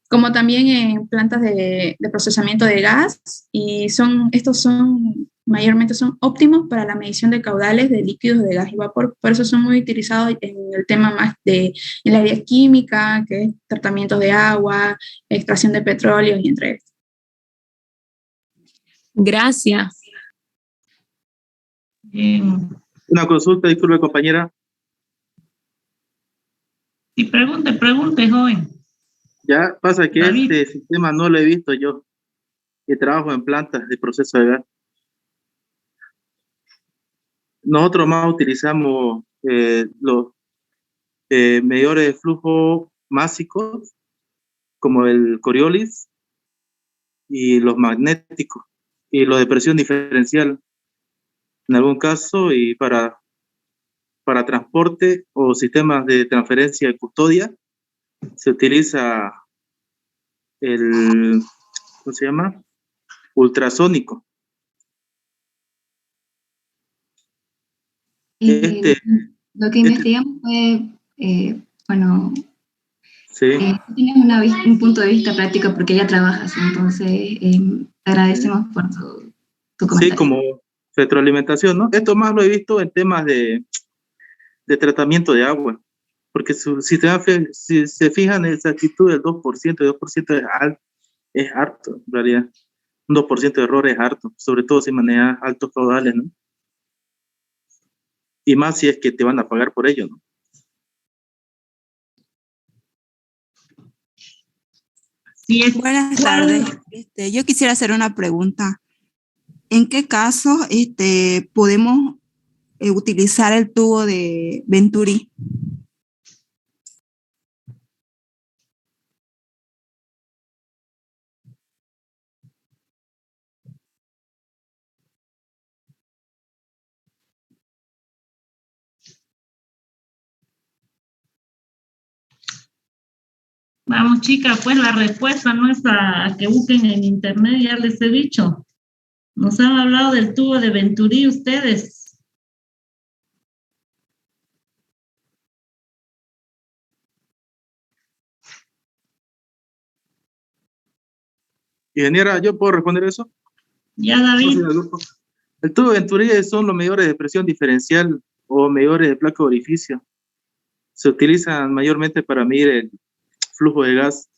Speaker 5: como también en plantas de procesamiento de gas, y estos son mayormente son óptimos para la medición de caudales de líquidos de gas y vapor. Por eso son muy utilizados en el tema más de el área química, que es tratamientos de agua, extracción de petróleo y entre estos.
Speaker 10: Gracias.
Speaker 11: Una consulta, disculpe, compañera.
Speaker 1: Y pregunte, joven.
Speaker 11: Ya pasa que
Speaker 1: David.
Speaker 11: este sistema no lo he visto yo, que trabajo en plantas de proceso de gas. Nosotros más utilizamos los medidores de flujo másicos, como el Coriolis, y los magnéticos, y los de presión diferencial, en algún caso, y para transporte o sistemas de transferencia de custodia, se utiliza el, ¿cómo se llama? Ultrasónico.
Speaker 3: Lo que investigamos fue, bueno,
Speaker 11: sí.
Speaker 3: Tienes un punto de vista práctico porque ya trabajas, entonces agradecemos por tu comentario.
Speaker 11: Sí, como retroalimentación, ¿no? Esto más lo he visto en temas de tratamiento de agua, porque si se fijan en esa actitud del 2%, el 2% es harto, en realidad. Un 2% de error es harto, sobre todo si manejas altos caudales, ¿no? Y más si es que te van a pagar por ello, ¿no?
Speaker 12: Buenas tardes. Yo quisiera hacer una pregunta. ¿En qué caso podemos utilizar el tubo de Venturi?
Speaker 1: Vamos, chicas, pues la respuesta no es a que busquen en internet, ya les he dicho. Nos han hablado del tubo de Venturi ustedes.
Speaker 11: Ingeniera, ¿yo puedo responder eso?
Speaker 1: Ya, David.
Speaker 11: El tubo de Venturi son los medidores de presión diferencial o medidores de placa de orificio. Se utilizan mayormente para medir el flujo de gas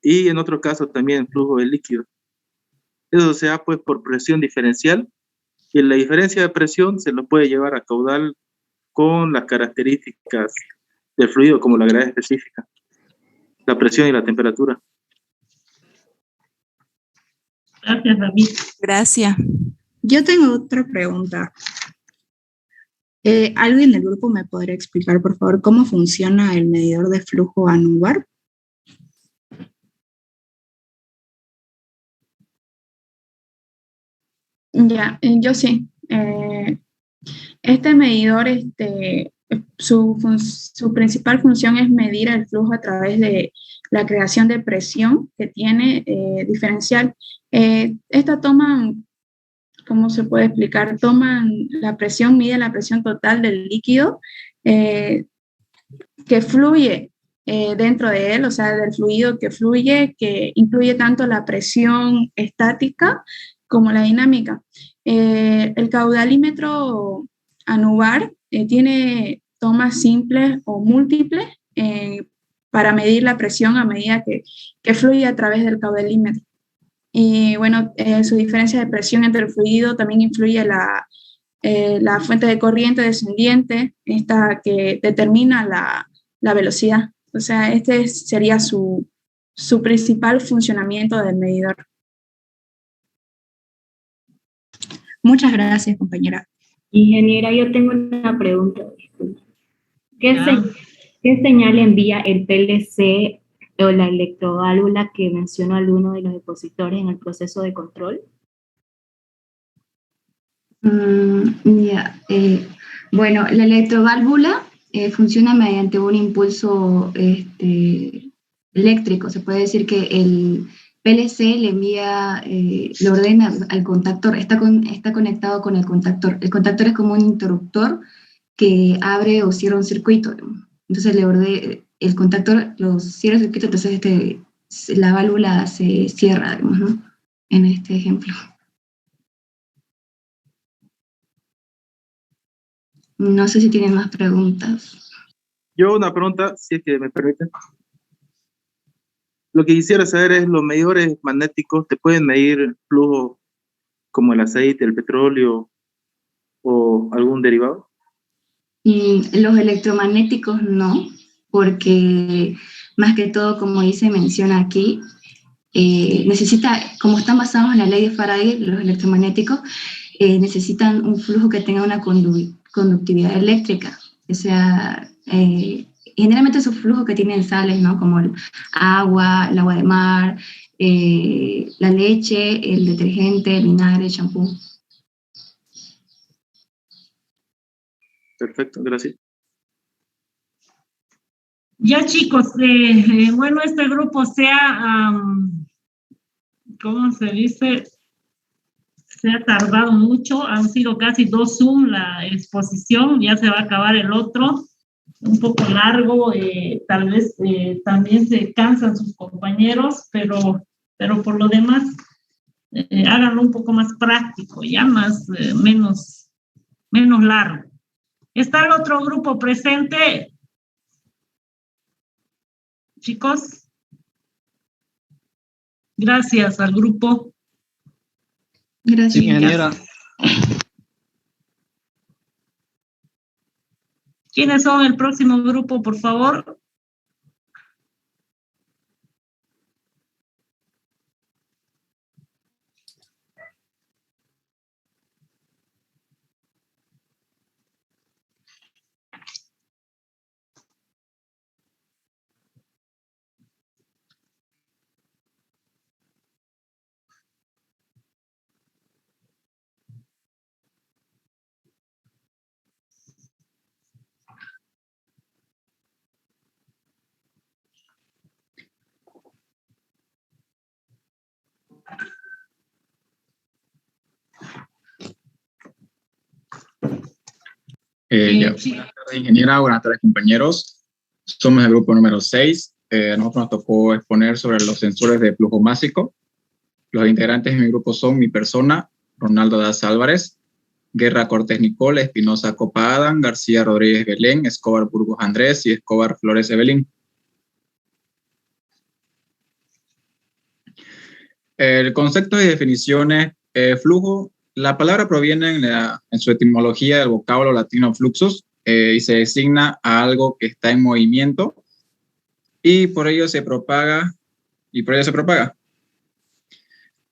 Speaker 11: y en otro caso también el flujo de líquido. Eso se da pues por presión diferencial y la diferencia de presión se lo puede llevar a caudal con las características del fluido como la gravedad específica, la presión y la temperatura.
Speaker 1: Gracias, David.
Speaker 12: Gracias.
Speaker 9: Yo tengo otra pregunta. ¿Alguien del grupo me podría explicar, por favor, cómo funciona el medidor de flujo anular?
Speaker 5: Ya, yo sí. Este medidor, su principal función es medir el flujo a través de la creación de presión que tiene diferencial. Esta toman, ¿cómo se puede explicar? Toman la presión, mide la presión total del líquido que fluye dentro de él, o sea, del fluido que fluye, que incluye tanto la presión estática como la dinámica. El caudalímetro anular tiene tomas simples o múltiples para medir la presión a medida que fluye a través del caudalímetro. Y bueno, su diferencia de presión entre el fluido también influye la fuente de corriente descendiente, esta que determina la velocidad. O sea, este sería su principal funcionamiento del medidor.
Speaker 9: Muchas gracias, compañera.
Speaker 13: Ingeniera, yo tengo una pregunta. ¿Qué señal envía el PLC o la electroválvula que mencionó alguno de los expositores en el proceso de control?
Speaker 3: Bueno, la electroválvula funciona mediante un impulso eléctrico. Se puede decir que el PLC le envía, le ordena al contactor, está conectado con el contactor. El contactor es como un interruptor que abre o cierra un circuito. Entonces el contactor lo cierra el circuito, entonces la válvula se cierra, digamos, ¿no? En este ejemplo. No sé si tienen más preguntas.
Speaker 11: Yo una pregunta, si es que me permiten. Lo que quisiera saber es, ¿los medidores magnéticos te pueden medir flujo como el aceite, el petróleo o algún derivado?
Speaker 3: Los electromagnéticos no, porque más que todo, como menciona aquí, como están basados en la ley de Faraday, los electromagnéticos necesitan un flujo que tenga una conductividad eléctrica. O sea, generalmente esos flujos que tienen sales, ¿no? Como el agua de mar, la leche, el detergente, el vinagre, el champú.
Speaker 11: Perfecto, gracias.
Speaker 1: Ya, chicos, bueno, este grupo ¿cómo se dice? Se ha tardado mucho, han sido casi 2 Zoom la exposición, ya se va a acabar el otro, un poco largo, tal vez también se cansan sus compañeros, pero por lo demás, háganlo un poco más práctico, ya menos largo. ¿Está el otro grupo presente? Chicos, gracias al grupo.
Speaker 3: Gracias.
Speaker 14: Sí, ingeniera.
Speaker 1: ¿Quiénes son el próximo grupo, por favor?
Speaker 15: Buenas tardes, ingeniera. Buenas tardes, compañeros. Somos el grupo número 6. A nosotros nos tocó exponer sobre los sensores de flujo másico. Los integrantes de mi grupo son mi persona, Ronaldo Daz Álvarez, Guerra Cortés Nicole, Espinosa Copa Adán, García Rodríguez Belén, Escobar Burgos Andrés y Escobar Flores Evelyn. El concepto y definiciones, flujo. La palabra proviene en su etimología del vocablo latino fluxus y se designa a algo que está en movimiento y por ello se propaga.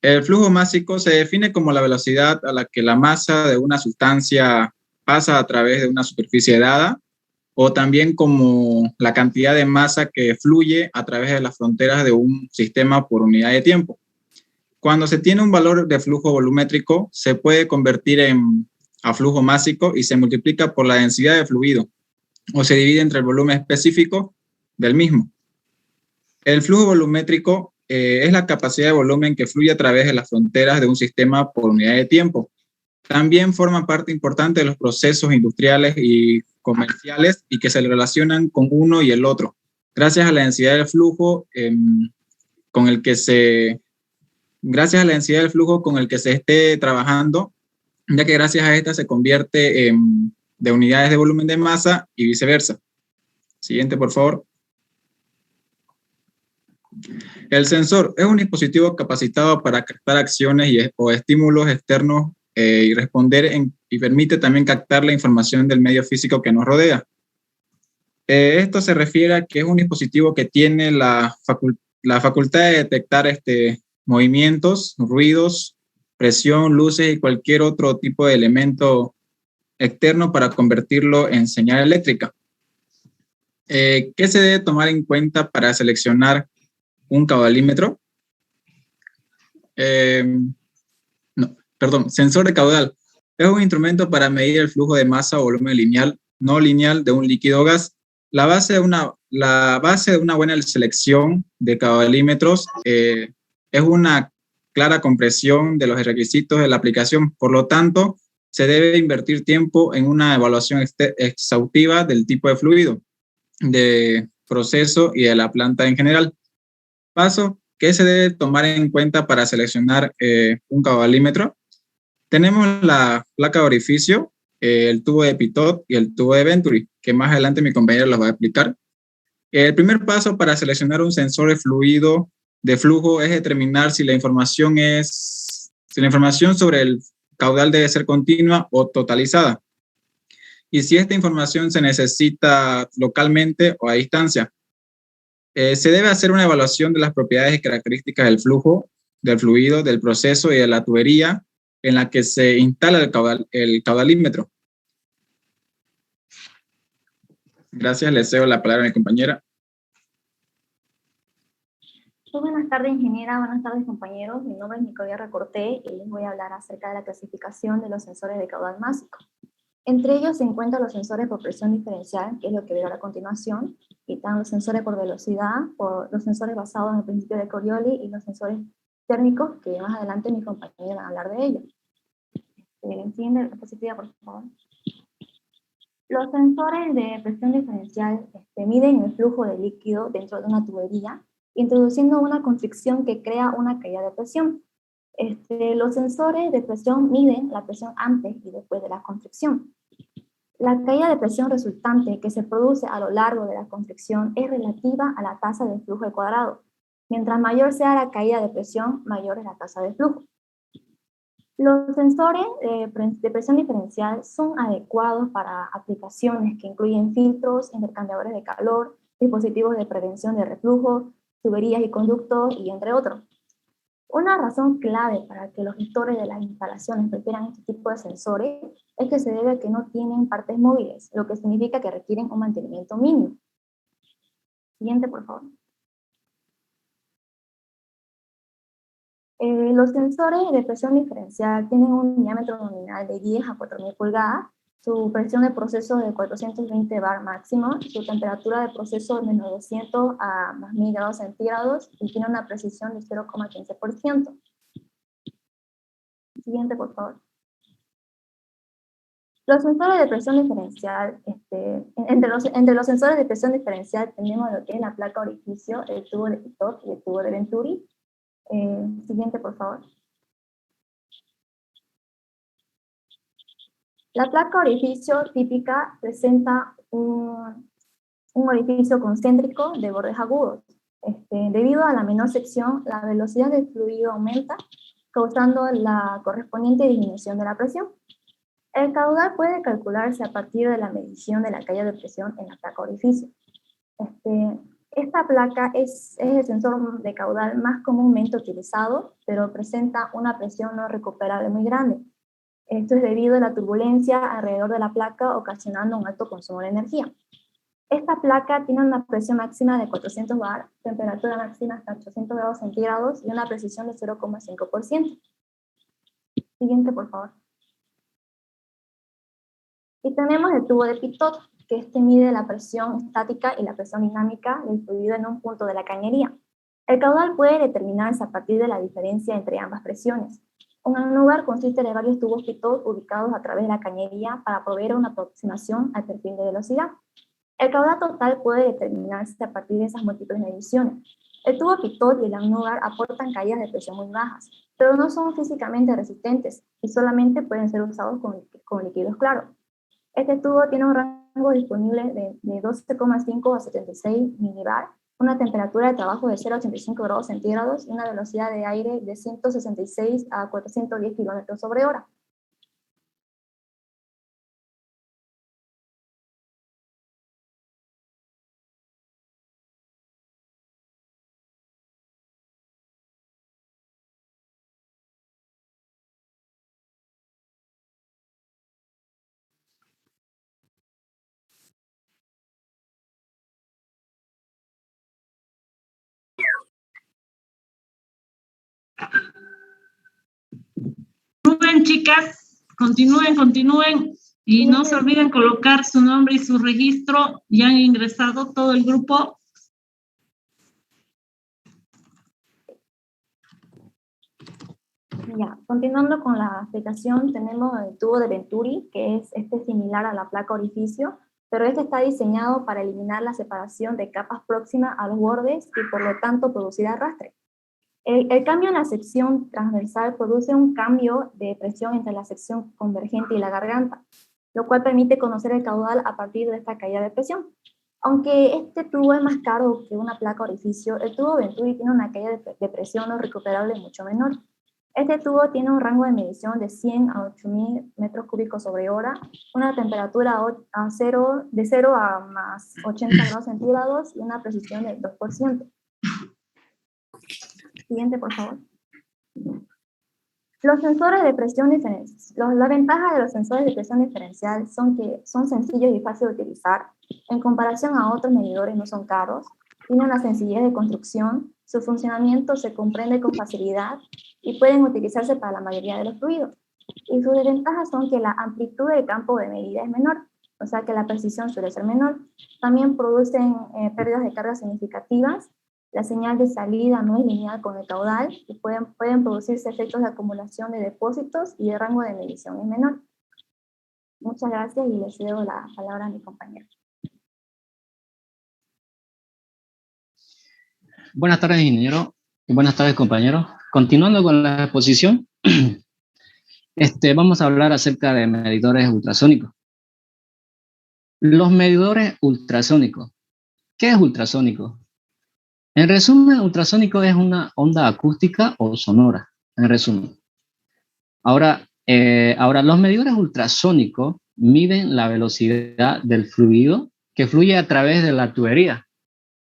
Speaker 15: El flujo másico se define como la velocidad a la que la masa de una sustancia pasa a través de una superficie dada, o también como la cantidad de masa que fluye a través de las fronteras de un sistema por unidad de tiempo. Cuando se tiene un valor de flujo volumétrico, se puede convertir a flujo másico y se multiplica por la densidad de fluido, o se divide entre el volumen específico del mismo. El flujo volumétrico es la capacidad de volumen que fluye a través de las fronteras de un sistema por unidad de tiempo. También forma parte importante de los procesos industriales y comerciales y que se relacionan con uno y el otro, gracias a la densidad del flujo con el que se esté trabajando, ya que gracias a esta se convierte de unidades de volumen de masa y viceversa. Siguiente, por favor. El sensor es un dispositivo capacitado para captar acciones o estímulos externos y responder y permite también captar la información del medio físico que nos rodea. Esto se refiere a que es un dispositivo que tiene la facultad de detectar movimientos, ruidos, presión, luces y cualquier otro tipo de elemento externo para convertirlo en señal eléctrica. ¿Qué se debe tomar en cuenta para seleccionar un caudalímetro? Sensor de caudal. Es un instrumento para medir el flujo de masa o volumen lineal, no lineal de un líquido o gas. La base de una buena selección de caudalímetros es una clara comprensión de los requisitos de la aplicación. Por lo tanto, se debe invertir tiempo en una evaluación exhaustiva del tipo de fluido, de proceso y de la planta en general. Paso, ¿qué se debe tomar en cuenta para seleccionar un caudalímetro? Tenemos la placa de orificio, el tubo de Pitot y el tubo de Venturi, que más adelante mi compañero los va a explicar. El primer paso para seleccionar un sensor de fluido de flujo es determinar si la información sobre el caudal debe ser continua o totalizada, y si esta información se necesita localmente o a distancia. Se debe hacer una evaluación de las propiedades y características del flujo, del fluido, del proceso y de la tubería en la que se instala el caudalímetro. Gracias, le cedo la palabra a mi compañera.
Speaker 14: Buenas tardes, ingeniera. Buenas tardes, compañeros. Mi nombre es Nicolia Recorté y les voy a hablar acerca de la clasificación de los sensores de caudal másico. Entre ellos se encuentran los sensores por presión diferencial, que es lo que veré a continuación, y están los sensores por velocidad, los sensores basados en el principio de Coriolis y los sensores térmicos, que más adelante mis compañeros van a hablar de ellos. Siguiente diapositiva, por favor. Los sensores de presión diferencial miden el flujo de líquido dentro de una tubería, introduciendo una constricción que crea una caída de presión. Los sensores de presión miden la presión antes y después de la constricción. La caída de presión resultante que se produce a lo largo de la constricción es relativa a la tasa de flujo al cuadrado. Mientras mayor sea la caída de presión, mayor es la tasa de flujo. Los sensores de presión diferencial son adecuados para aplicaciones que incluyen filtros, intercambiadores de calor, dispositivos de prevención de reflujo, tuberías y conductos, y entre otros. Una razón clave para que los gestores de las instalaciones prefieran este tipo de sensores es que se debe a que no tienen partes móviles, lo que significa que requieren un mantenimiento mínimo. Siguiente, por favor. Los sensores de presión diferencial tienen un diámetro nominal de 10 a 4000 pulgadas, su presión de proceso de 420 bar máximo, su temperatura de proceso de menos 200 a más 1000 grados centígrados y tiene una precisión de 0,15%. Siguiente, por favor. Los sensores de presión diferencial, entre los sensores de presión diferencial tenemos lo que es la placa orificio, el tubo de Pitot y el tubo de Venturi. Siguiente, por favor. La placa orificio típica presenta un orificio concéntrico de bordes agudos. Debido a la menor sección, la velocidad del fluido aumenta, causando la correspondiente disminución de la presión. El caudal puede calcularse a partir de la medición de la caída de presión en la placa orificio. Esta placa es el sensor de caudal más comúnmente utilizado, pero presenta una presión no recuperable muy grande. Esto es debido a la turbulencia alrededor de la placa, ocasionando un alto consumo de energía. Esta placa tiene una presión máxima de 400 bar, temperatura máxima hasta 800 grados centígrados y una precisión de 0,5%. Siguiente, por favor. Y tenemos el tubo de Pitot, que mide la presión estática y la presión dinámica del fluido en un punto de la cañería. El caudal puede determinarse a partir de la diferencia entre ambas presiones. Un anúbar consiste de varios tubos Pitot ubicados a través de la cañería para proveer una aproximación al perfil de velocidad. El caudal total puede determinarse a partir de esas múltiples mediciones. El tubo Pitot y el anúbar aportan caídas de presión muy bajas, pero no son físicamente resistentes y solamente pueden ser usados con líquidos claros. Este tubo tiene un rango disponible de 12,5 a 76 milibar, una temperatura de trabajo de 0,85 grados centígrados y una velocidad de aire de 166 a 410 kilómetros sobre hora.
Speaker 1: Continúen, chicas, continúen. Y no se olviden colocar su nombre y su registro. Ya han ingresado todo el grupo.
Speaker 14: Ya, continuando con la aplicación, tenemos el tubo de Venturi, que es similar a la placa orificio, pero está diseñado para eliminar la separación de capas próximas a los bordes y por lo tanto producir arrastre. El cambio en la sección transversal produce un cambio de presión entre la sección convergente y la garganta. lo cual permite conocer el caudal a partir de esta caída de presión. Aunque este tubo es más caro que una placa orificio, el tubo Venturi tiene una caída de presión no recuperable mucho menor. Este tubo tiene un rango de medición de 100 a 8000 metros cúbicos sobre hora, una temperatura de 0 a más 80 grados centígrados y una precisión del 2%. Siguiente, por favor. Los sensores de presión diferencial. La ventaja de los sensores de presión diferencial son que son sencillos y fáciles de utilizar. En comparación a otros medidores no son caros, tienen una sencillez de construcción, su funcionamiento se comprende con facilidad y pueden utilizarse para la mayoría de los fluidos. Y sus desventajas son que la amplitud del campo de medida es menor, o sea que la precisión suele ser menor. También producen pérdidas de carga significativas. La señal de salida no es lineal con el caudal y pueden producirse efectos de acumulación de depósitos y el rango de medición es menor. Muchas gracias y le cedo la palabra a mi compañero.
Speaker 16: Buenas tardes, ingeniero. Buenas tardes, compañeros. Continuando con la exposición, vamos a hablar acerca de medidores ultrasónicos. Los medidores ultrasónicos. ¿Qué es ultrasónico? En resumen, ultrasónico es una onda acústica o sonora, en resumen. Ahora, los medidores ultrasónicos miden la velocidad del fluido que fluye a través de la tubería.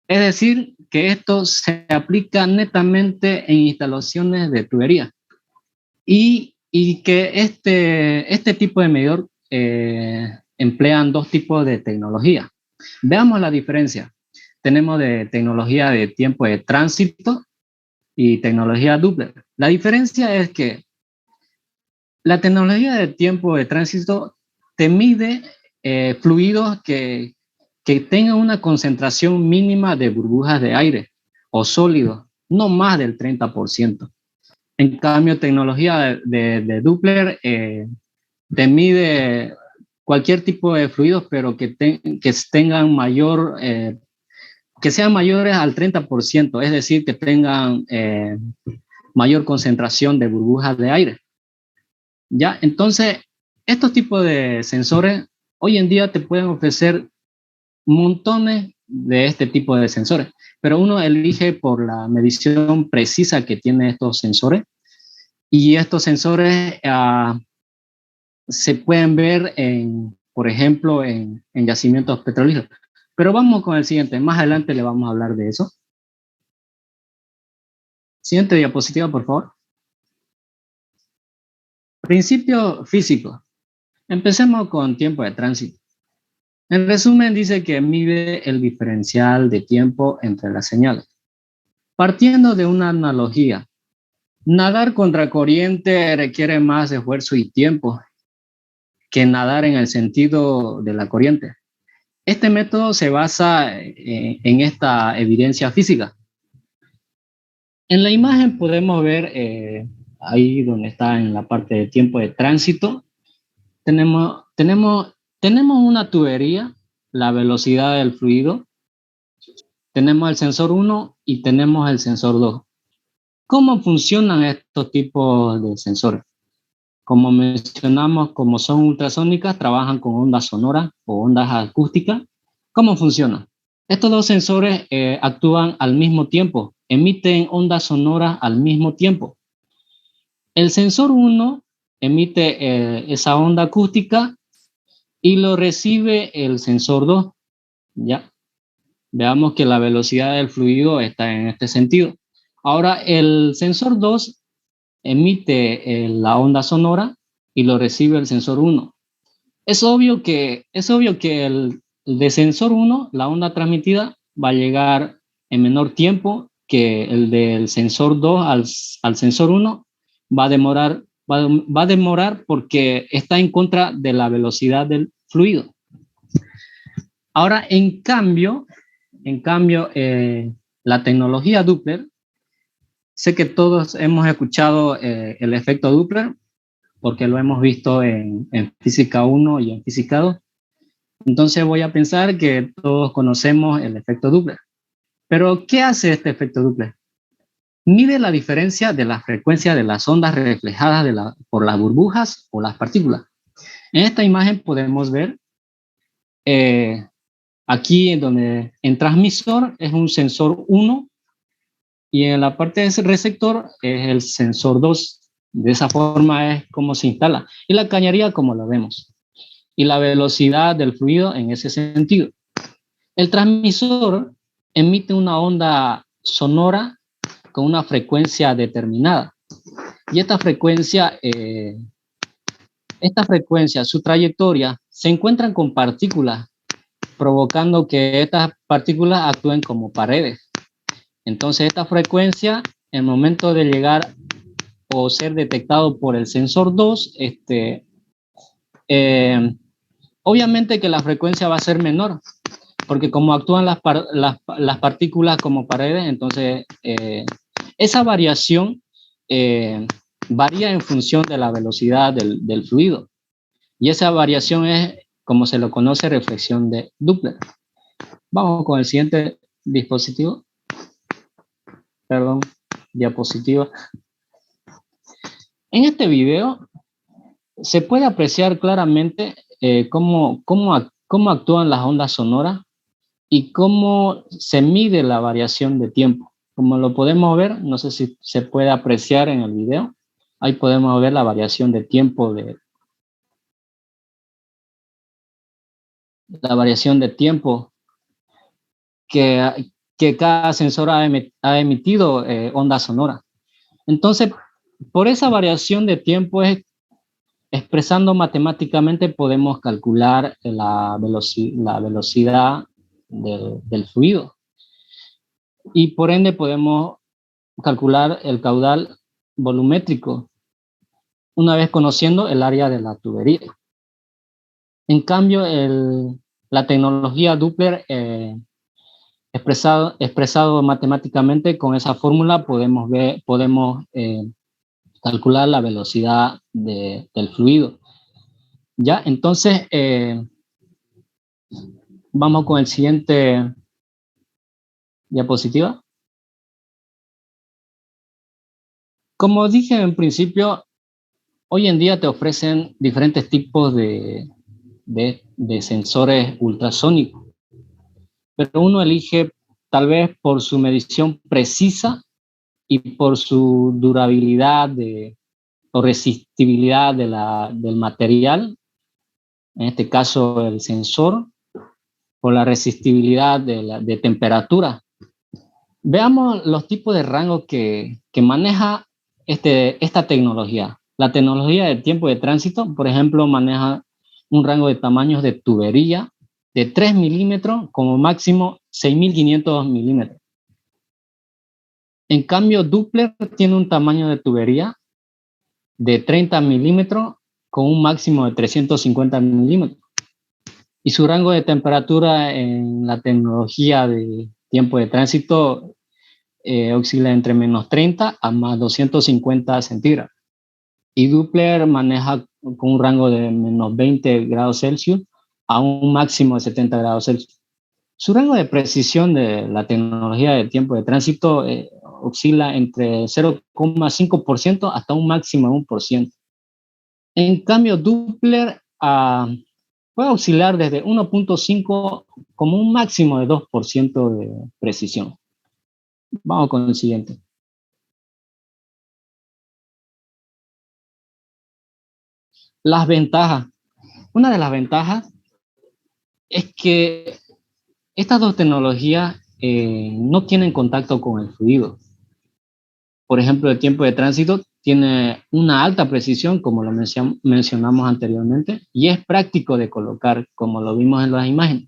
Speaker 16: Es decir, que esto se aplica netamente en instalaciones de tubería. Y que este tipo de medidor emplean dos tipos de tecnología. Veamos la diferencia. Tenemos de tecnología de tiempo de tránsito y tecnología Doppler. La diferencia es que la tecnología de tiempo de tránsito te mide fluidos que tengan una concentración mínima de burbujas de aire o sólidos, no más del 30%. En cambio, tecnología de Doppler te mide cualquier tipo de fluidos, pero que tengan mayor... que sean mayores al 30%, es decir, que tengan mayor concentración de burbujas de aire. ¿Ya? Entonces, estos tipos de sensores hoy en día te pueden ofrecer montones de este tipo de sensores, pero uno elige por la medición precisa que tiene estos sensores, y estos sensores se pueden ver, por ejemplo, en yacimientos petrolíferos. Pero vamos con el siguiente. Más adelante le vamos a hablar de eso. Siguiente diapositiva, por favor. Principio físico. Empecemos con tiempo de tránsito. En resumen, dice que mide el diferencial de tiempo entre las señales. Partiendo de una analogía, nadar contra corriente requiere más esfuerzo y tiempo que nadar en el sentido de la corriente. Este método se basa en esta evidencia física. En la imagen podemos ver, ahí donde está en la parte de tiempo de tránsito, tenemos una tubería, la velocidad del fluido, tenemos el sensor 1 y tenemos el sensor 2. ¿Cómo funcionan estos tipos de sensores? Como mencionamos, como son ultrasónicas, trabajan con ondas sonoras o ondas acústicas. ¿Cómo funciona? Estos dos sensores actúan al mismo tiempo, emiten ondas sonoras al mismo tiempo. El sensor 1 emite esa onda acústica y lo recibe el sensor 2. ¿Ya? Veamos que la velocidad del fluido está en este sentido. Ahora, el sensor 2 emite la onda sonora y lo recibe el sensor 1. Es obvio que el de sensor 1, la onda transmitida, va a llegar en menor tiempo que el del sensor 2 al sensor 1. Va a demorar porque está en contra de la velocidad del fluido. Ahora, en cambio, la tecnología Doppler, sé que todos hemos escuchado el efecto Doppler, porque lo hemos visto en Física 1 y en Física 2. Entonces voy a pensar que todos conocemos el efecto Doppler. Pero, ¿qué hace este efecto Doppler? Mide la diferencia de la frecuencia de las ondas reflejadas por las burbujas o las partículas. En esta imagen podemos ver aquí en donde en transmisor es un sensor 1 y en la parte de receptor es el sensor 2. De esa forma es como se instala. Y la cañería como lo vemos. Y la velocidad del fluido en ese sentido. El transmisor emite una onda sonora con una frecuencia determinada. Y esta frecuencia, su trayectoria, se encuentran con partículas, provocando que estas partículas actúen como paredes. Entonces, esta frecuencia, en el momento de llegar o ser detectado por el sensor 2, obviamente que la frecuencia va a ser menor, porque como actúan las partículas como paredes, entonces esa variación varía en función de la velocidad del fluido. Y esa variación es, como se lo conoce, reflexión de Doppler. Vamos con el siguiente dispositivo. Perdón, diapositiva. En este video se puede apreciar claramente cómo actúan las ondas sonoras y cómo se mide la variación de tiempo. Como lo podemos ver, no sé si se puede apreciar en el video, ahí podemos ver la variación de tiempo que cada sensor ha emitido onda sonora. Entonces, por esa variación de tiempo, expresando matemáticamente, podemos calcular la velocidad del fluido. Y por ende podemos calcular el caudal volumétrico, una vez conociendo el área de la tubería. En cambio, la tecnología Doppler, expresado matemáticamente con esa fórmula, podemos calcular la velocidad del fluido. Ya, entonces, vamos con el siguiente diapositiva. Como dije en principio, hoy en día te ofrecen diferentes tipos de sensores ultrasónicos, pero uno elige tal vez por su medición precisa y por su durabilidad o resistibilidad del material, en este caso el sensor, por la resistibilidad de temperatura. Veamos los tipos de rango que maneja esta tecnología. La tecnología de tiempo de tránsito, por ejemplo, maneja un rango de tamaños de tubería de 3 milímetros como máximo 6.500 milímetros. En cambio, Doppler tiene un tamaño de tubería de 30 milímetros con un máximo de 350 milímetros. Y su rango de temperatura en la tecnología de tiempo de tránsito oscila entre menos 30 a más 250 centígrados. Y Doppler maneja con un rango de menos 20 grados Celsius a un máximo de 70 grados Celsius. Su rango de precisión de la tecnología de tiempo de tránsito oscila entre 0,5% hasta un máximo de 1%. En cambio, Doppler puede oscilar desde 1,5 como un máximo de 2% de precisión. Vamos con el siguiente. Las ventajas. Una de las ventajas es que estas dos tecnologías no tienen contacto con el fluido. Por ejemplo, el tiempo de tránsito tiene una alta precisión, como lo mencionamos anteriormente, y es práctico de colocar, como lo vimos en las imágenes.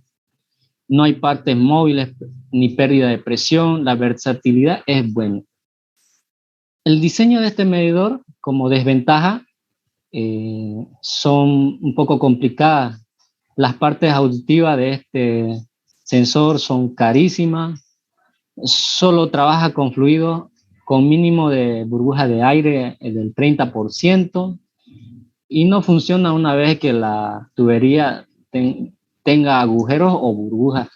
Speaker 16: No hay partes móviles ni pérdida de presión, la versatilidad es buena. El diseño de este medidor, como desventaja, son un poco complicadas. Las partes auditivas de este sensor son carísimas, solo trabaja con fluido con mínimo de burbuja de aire del 30% y no funciona una vez que la tubería tenga agujeros o burbujas,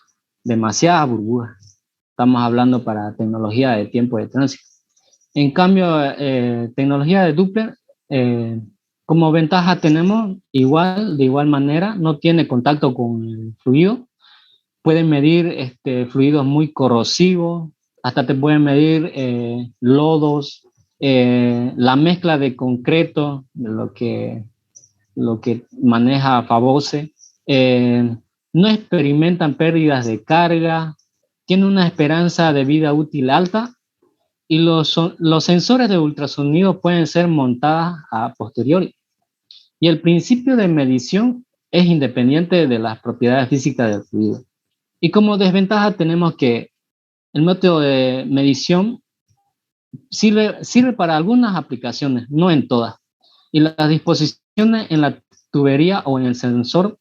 Speaker 16: demasiadas burbujas. Estamos hablando para tecnología de tiempo de tránsito. En cambio, tecnología de Doppler Como ventaja tenemos, de igual manera, no tiene contacto con el fluido. Pueden medir fluidos muy corrosivos, hasta te pueden medir lodos, la mezcla de concreto, de lo que maneja Fabose. No experimentan pérdidas de carga, tiene una esperanza de vida útil alta y los sensores de ultrasonido pueden ser montados a posteriori. Y el principio de medición es independiente de las propiedades físicas del fluido. Y como desventaja tenemos que el método de medición sirve para algunas aplicaciones, no en todas. Y las disposiciones en la tubería o en el sensor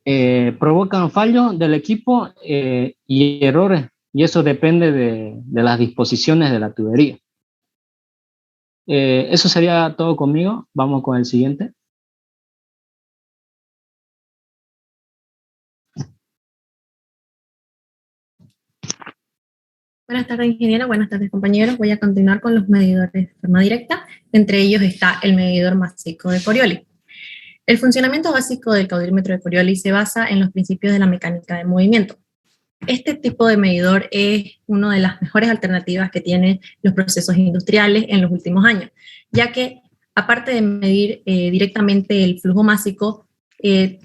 Speaker 16: provocan fallos del equipo y errores, y eso depende de las disposiciones de la tubería. Eso sería todo conmigo. Vamos con el siguiente.
Speaker 17: Buenas tardes, ingeniera. Buenas tardes, compañeros. Voy a continuar con los medidores de forma directa. Entre ellos está el medidor másico de Corioli. El funcionamiento básico del caudalímetro de Corioli se basa en los principios de la mecánica de movimiento. Este tipo de medidor es una de las mejores alternativas que tienen los procesos industriales en los últimos años, ya que aparte de medir directamente el flujo másico,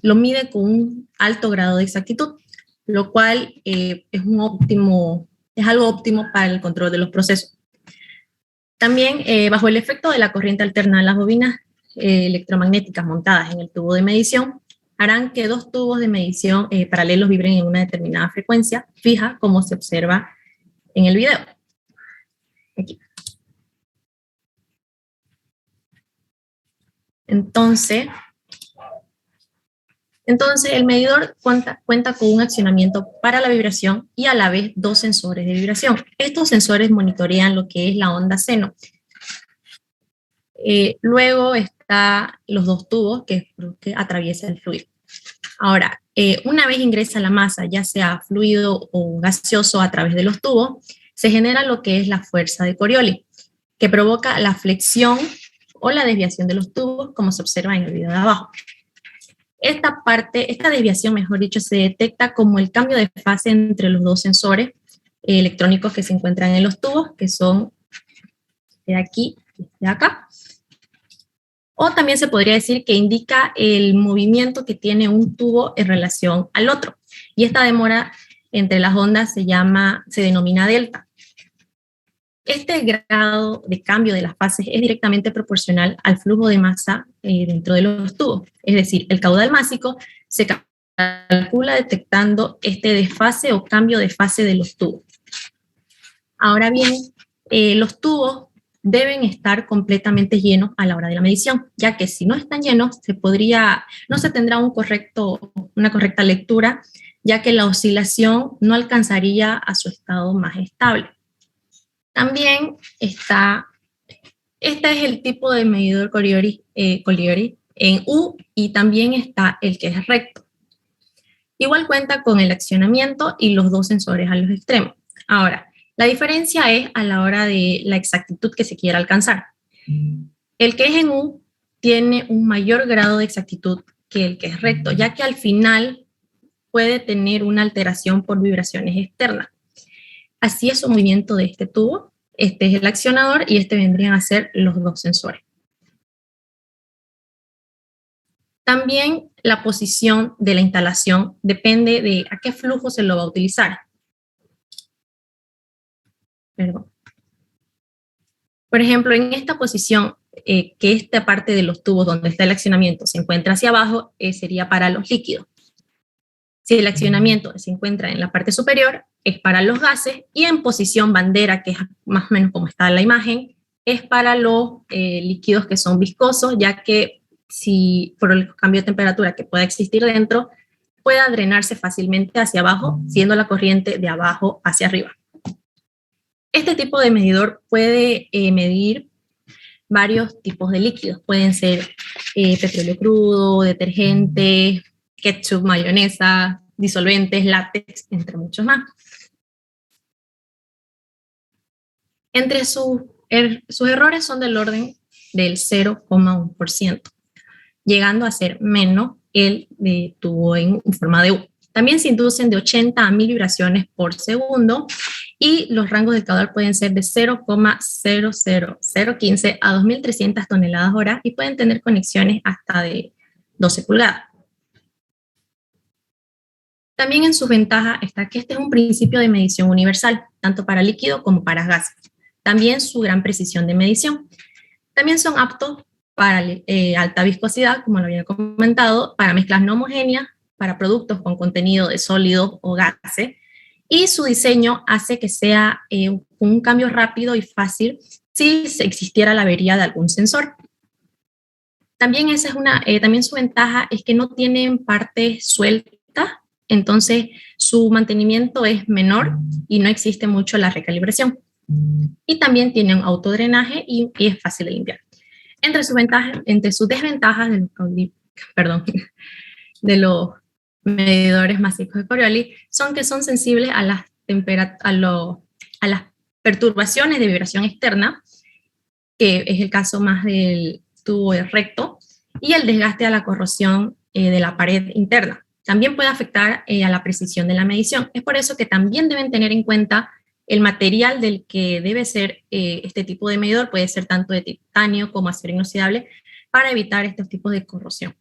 Speaker 17: lo mide con un alto grado de exactitud, lo cual es algo óptimo para el control de los procesos. También, bajo el efecto de la corriente alterna, las bobinas electromagnéticas montadas en el tubo de medición harán que dos tubos de medición paralelos vibren en una determinada frecuencia fija, como se observa en el video. Aquí. Entonces, el medidor cuenta con un accionamiento para la vibración y a la vez dos sensores de vibración. Estos sensores monitorean lo que es la onda seno. Luego están los dos tubos que atraviesan el fluido. Ahora, una vez ingresa la masa, ya sea fluido o gaseoso a través de los tubos, se genera lo que es la fuerza de Corioli, que provoca la flexión o la desviación de los tubos, como se observa en el video de abajo. Esta desviación, mejor dicho, se detecta como el cambio de fase entre los dos sensores electrónicos que se encuentran en los tubos, que son de aquí y de acá. O también se podría decir que indica el movimiento que tiene un tubo en relación al otro. Y esta demora entre las ondas se denomina delta. Este grado de cambio de las fases es directamente proporcional al flujo de masa dentro de los tubos. Es decir, el caudal másico se calcula detectando este desfase o cambio de fase de los tubos. Ahora bien, los tubos deben estar completamente llenos a la hora de la medición, ya que si no están llenos, no se tendrá una correcta lectura, ya que la oscilación no alcanzaría a su estado más estable. También este es el tipo de medidor Corioli en U, y también está el que es recto. Igual cuenta con el accionamiento y los dos sensores a los extremos. Ahora, la diferencia es a la hora de la exactitud que se quiera alcanzar. El que es en U tiene un mayor grado de exactitud que el que es recto, ya que al final puede tener una alteración por vibraciones externas. Así es su movimiento de este tubo. Este es el accionador y este vendrían a ser los dos sensores. También la posición de la instalación depende de a qué flujo se lo va a utilizar. Perdón. Por ejemplo, en esta posición, que esta parte de los tubos donde está el accionamiento se encuentra hacia abajo, sería para los líquidos. Si el accionamiento se encuentra en la parte superior, es para los gases, y en posición bandera, que es más o menos como está en la imagen, es para los líquidos que son viscosos, ya que si por el cambio de temperatura que pueda existir dentro, pueda drenarse fácilmente hacia abajo, siendo la corriente de abajo hacia arriba. Este tipo de medidor puede medir varios tipos de líquidos. Pueden ser petróleo crudo, detergentes, ketchup, mayonesa, disolventes, látex, entre muchos más. Entre sus errores son del orden del 0,1%. llegando a ser menos el de tubo en forma de U. También se inducen de 80 a 1000 vibraciones por segundo y los rangos del caudal pueden ser de 0,00015 a 2300 toneladas hora y pueden tener conexiones hasta de 12 pulgadas. También en sus ventajas está que este es un principio de medición universal, tanto para líquido como para gas. También su gran precisión de medición. También son aptos para alta viscosidad, como lo había comentado, para mezclas no homogéneas, para productos con contenido de sólidos o gases, y su diseño hace que sea un cambio rápido y fácil si existiera la avería de algún sensor. También, también su ventaja es que no tienen partes sueltas, entonces su mantenimiento es menor y no existe mucho la recalibración. Y también tiene un autodrenaje y es fácil de limpiar. Entre sus desventajas de los medidores masivos de Coriolis son que son sensibles a las perturbaciones de vibración externa, que es el caso más del tubo recto, y el desgaste a la corrosión de la pared interna. También puede afectar a la precisión de la medición. Es por eso que también deben tener en cuenta el material del que debe ser este tipo de medidor. Puede ser tanto de titanio como acero inoxidable para evitar estos tipos de corrosión.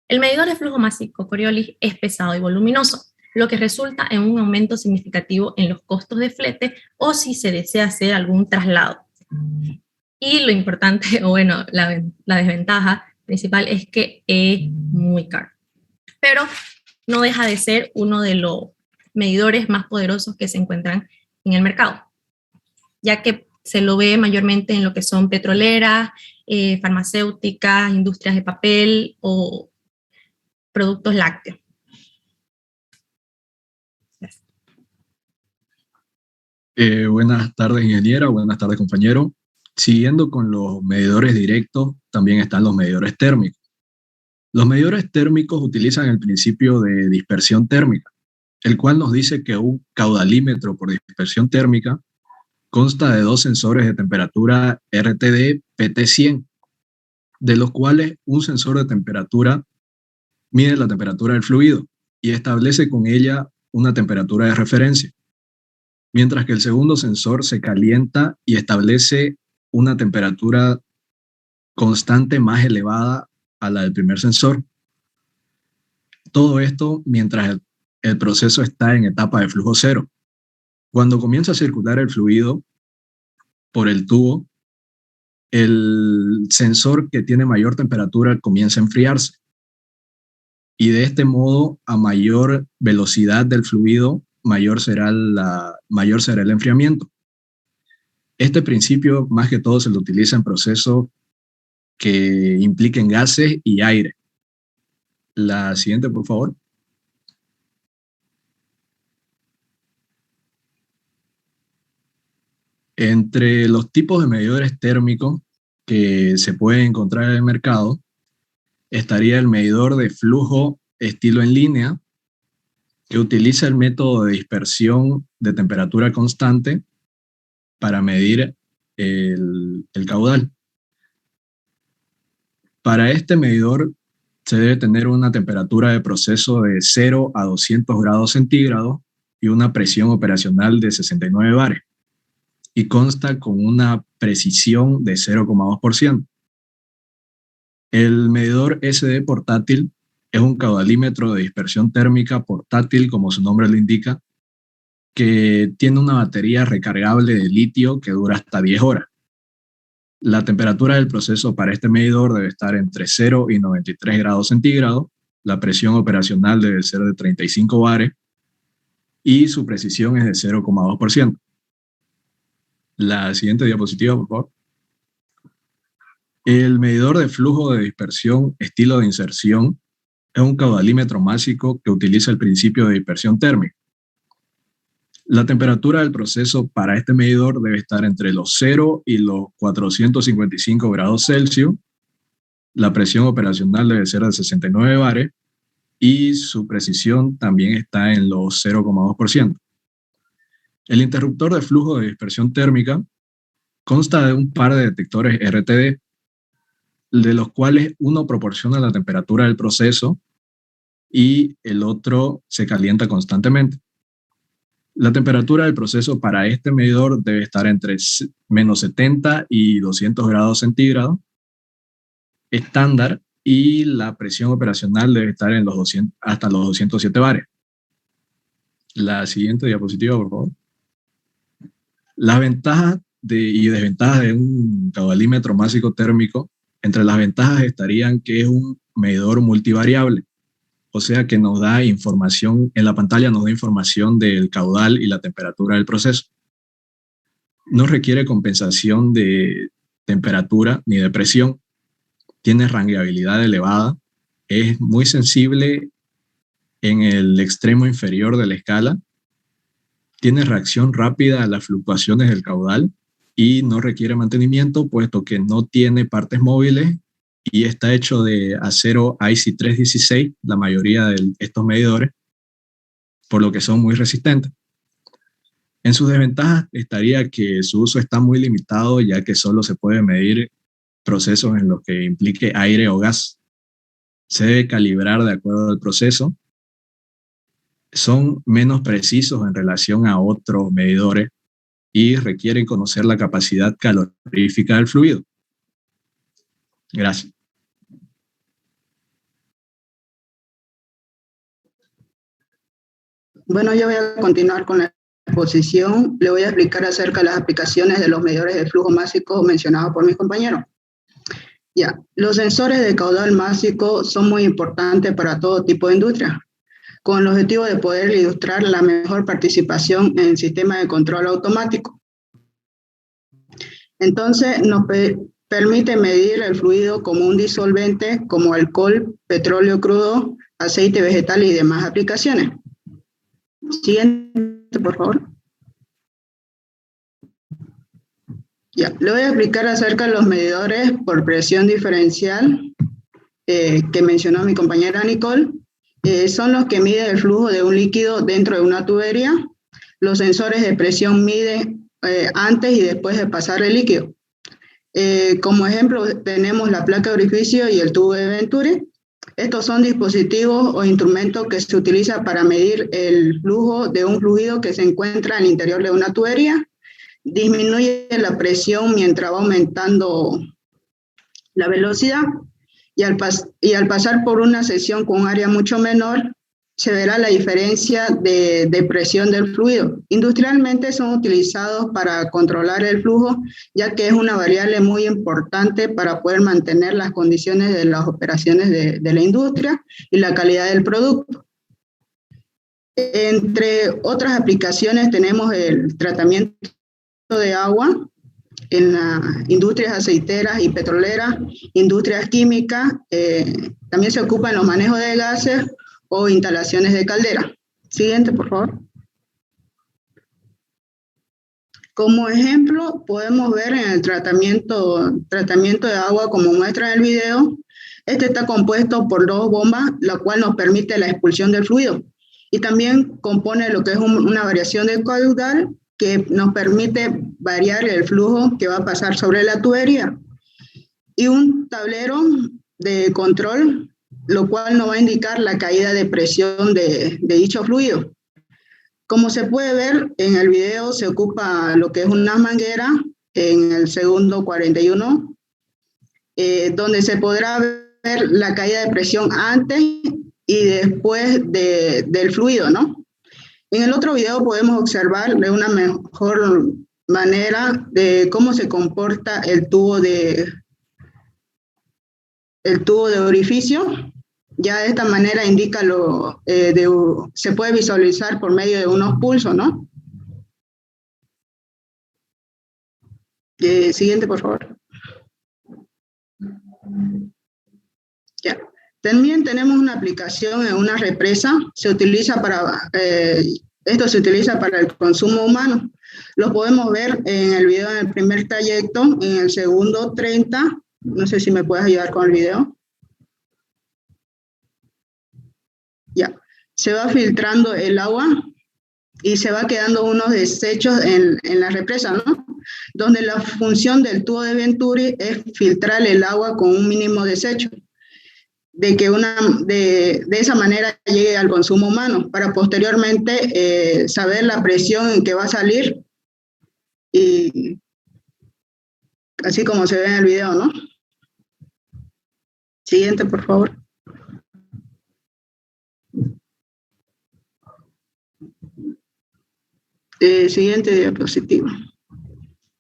Speaker 17: El medidor de flujo másico Coriolis es pesado y voluminoso, lo que resulta en un aumento significativo en los costos de flete o si se desea hacer algún traslado. Y lo importante, o bueno, la desventaja principal es que es muy caro. Pero no deja de ser uno de los medidores más poderosos que se encuentran en el mercado, ya que se lo ve mayormente en lo que son petroleras, farmacéuticas, industrias de papel o productos lácteos.
Speaker 18: Buenas tardes, ingeniera. Buenas tardes, compañero. Siguiendo con los medidores directos, también están los medidores térmicos. Los medidores térmicos utilizan el principio de dispersión térmica, el cual nos dice que un caudalímetro por dispersión térmica consta de dos sensores de temperatura RTD PT100, de los cuales un sensor de temperatura mide la temperatura del fluido y establece con ella una temperatura de referencia, mientras que el segundo sensor se calienta y establece una temperatura constante más elevada a la del primer sensor. Todo esto mientras el proceso está en etapa de flujo cero. Cuando comienza a circular el fluido por el tubo, el sensor que tiene mayor temperatura comienza a enfriarse. Y de este modo, a mayor velocidad del fluido, mayor será el enfriamiento. Este principio, más que todo, se lo utiliza en procesos que impliquen gases y aire. La siguiente, por favor. Entre los tipos de medidores térmicos que se pueden encontrar en el mercado, estaría el medidor de flujo estilo en línea, que utiliza el método de dispersión de temperatura constante para medir el caudal. Para este medidor se debe tener una temperatura de proceso de 0 a 200 grados centígrados y una presión operacional de 69 bares, y consta con una precisión de 0,2%. El medidor SD portátil es un caudalímetro de dispersión térmica portátil, como su nombre lo indica, que tiene una batería recargable de litio que dura hasta 10 horas. La temperatura del proceso para este medidor debe estar entre 0 y 93 grados centígrados, la presión operacional debe ser de 35 bares y su precisión es de 0,2%. La siguiente diapositiva, por favor. El medidor de flujo de dispersión estilo de inserción es un caudalímetro másico que utiliza el principio de dispersión térmica. La temperatura del proceso para este medidor debe estar entre los 0 y los 455 grados Celsius. La presión operacional debe ser de 69 bares y su precisión también está en los 0,2%. El interruptor de flujo de dispersión térmica consta de un par de detectores RTD de los cuales uno proporciona la temperatura del proceso y el otro se calienta constantemente. La temperatura del proceso para este medidor debe estar entre menos 70 y 200 grados centígrados estándar, y la presión operacional debe estar en los 200, hasta los 207 bares. La siguiente diapositiva, por favor. Las ventajas y desventajas de un caudalímetro másico térmico. Entre las ventajas estarían que es un medidor multivariable, o sea que nos da información, en la pantalla nos da información del caudal y la temperatura del proceso. No requiere compensación de temperatura ni de presión, tiene rangueabilidad elevada, es muy sensible en el extremo inferior de la escala, tiene reacción rápida a las fluctuaciones del caudal y no requiere mantenimiento, puesto que no tiene partes móviles y está hecho de acero IC 316, la mayoría de estos medidores, por lo que son muy resistentes. En sus desventajas estaría que su uso está muy limitado, ya que solo se puede medir procesos en los que implique aire o gas. Se debe calibrar de acuerdo al proceso. Son menos precisos en relación a otros medidores y requieren conocer la capacidad calorífica del fluido. Gracias.
Speaker 19: Bueno, yo voy a continuar con la exposición. Le voy a explicar acerca de las aplicaciones de los medidores de flujo másico mencionados por mis compañeros. Ya, los sensores de caudal másico son muy importantes para todo tipo de industria, con el objetivo de poder ilustrar la mejor participación en el sistema de control automático. Entonces, nos permite medir el fluido como un disolvente, como alcohol, petróleo crudo, aceite vegetal y demás aplicaciones. Siguiente, por favor. Ya, le voy a explicar acerca de los medidores por presión diferencial que mencionó mi compañera Nicole. Son los que miden el flujo de un líquido dentro de una tubería. Los sensores de presión miden antes y después de pasar el líquido. Como ejemplo tenemos la placa de orificio y el tubo de Venturi. Estos son dispositivos o instrumentos que se utilizan para medir el flujo de un fluido que se encuentra al interior de una tubería. Disminuye la presión mientras va aumentando la velocidad y al pasar por una sección con un área mucho menor, se verá la diferencia de presión del fluido. Industrialmente son utilizados para controlar el flujo, ya que es una variable muy importante para poder mantener las condiciones de las operaciones de la industria y la calidad del producto. Entre otras aplicaciones tenemos el tratamiento de agua en las industrias aceiteras y petroleras, industrias químicas, también se ocupa en los manejos de gases o instalaciones de caldera. Siguiente, por favor. Como ejemplo, podemos ver en el tratamiento de agua, como muestra en el video, este está compuesto por dos bombas, la cual nos permite la expulsión del fluido. Y también compone lo que es una variación de caudal, que nos permite variar el flujo que va a pasar sobre la tubería. Y un tablero de control, lo cual nos va a indicar la caída de presión de dicho fluido. Como se puede ver en el video, se ocupa lo que es una manguera en el segundo 41, donde se podrá ver la caída de presión antes y después del fluido, ¿no? En el otro video podemos observar de una mejor manera de cómo se comporta el tubo de orificio. Ya de esta manera indica se puede visualizar por medio de unos pulsos, ¿no? Siguiente, por favor. Ya. También tenemos una aplicación en una represa. Esto se utiliza para el consumo humano. Lo podemos ver en el video en el primer trayecto, en el segundo 30. No sé si me puedes ayudar con el video. Ya. Se va filtrando el agua y se va quedando unos desechos en la represa, ¿no? Donde la función del tubo de Venturi es filtrar el agua con un mínimo desecho, de que de esa manera llegue al consumo humano, para posteriormente saber la presión en que va a salir, y así como se ve en el video, ¿no? Siguiente, por favor. Siguiente diapositiva.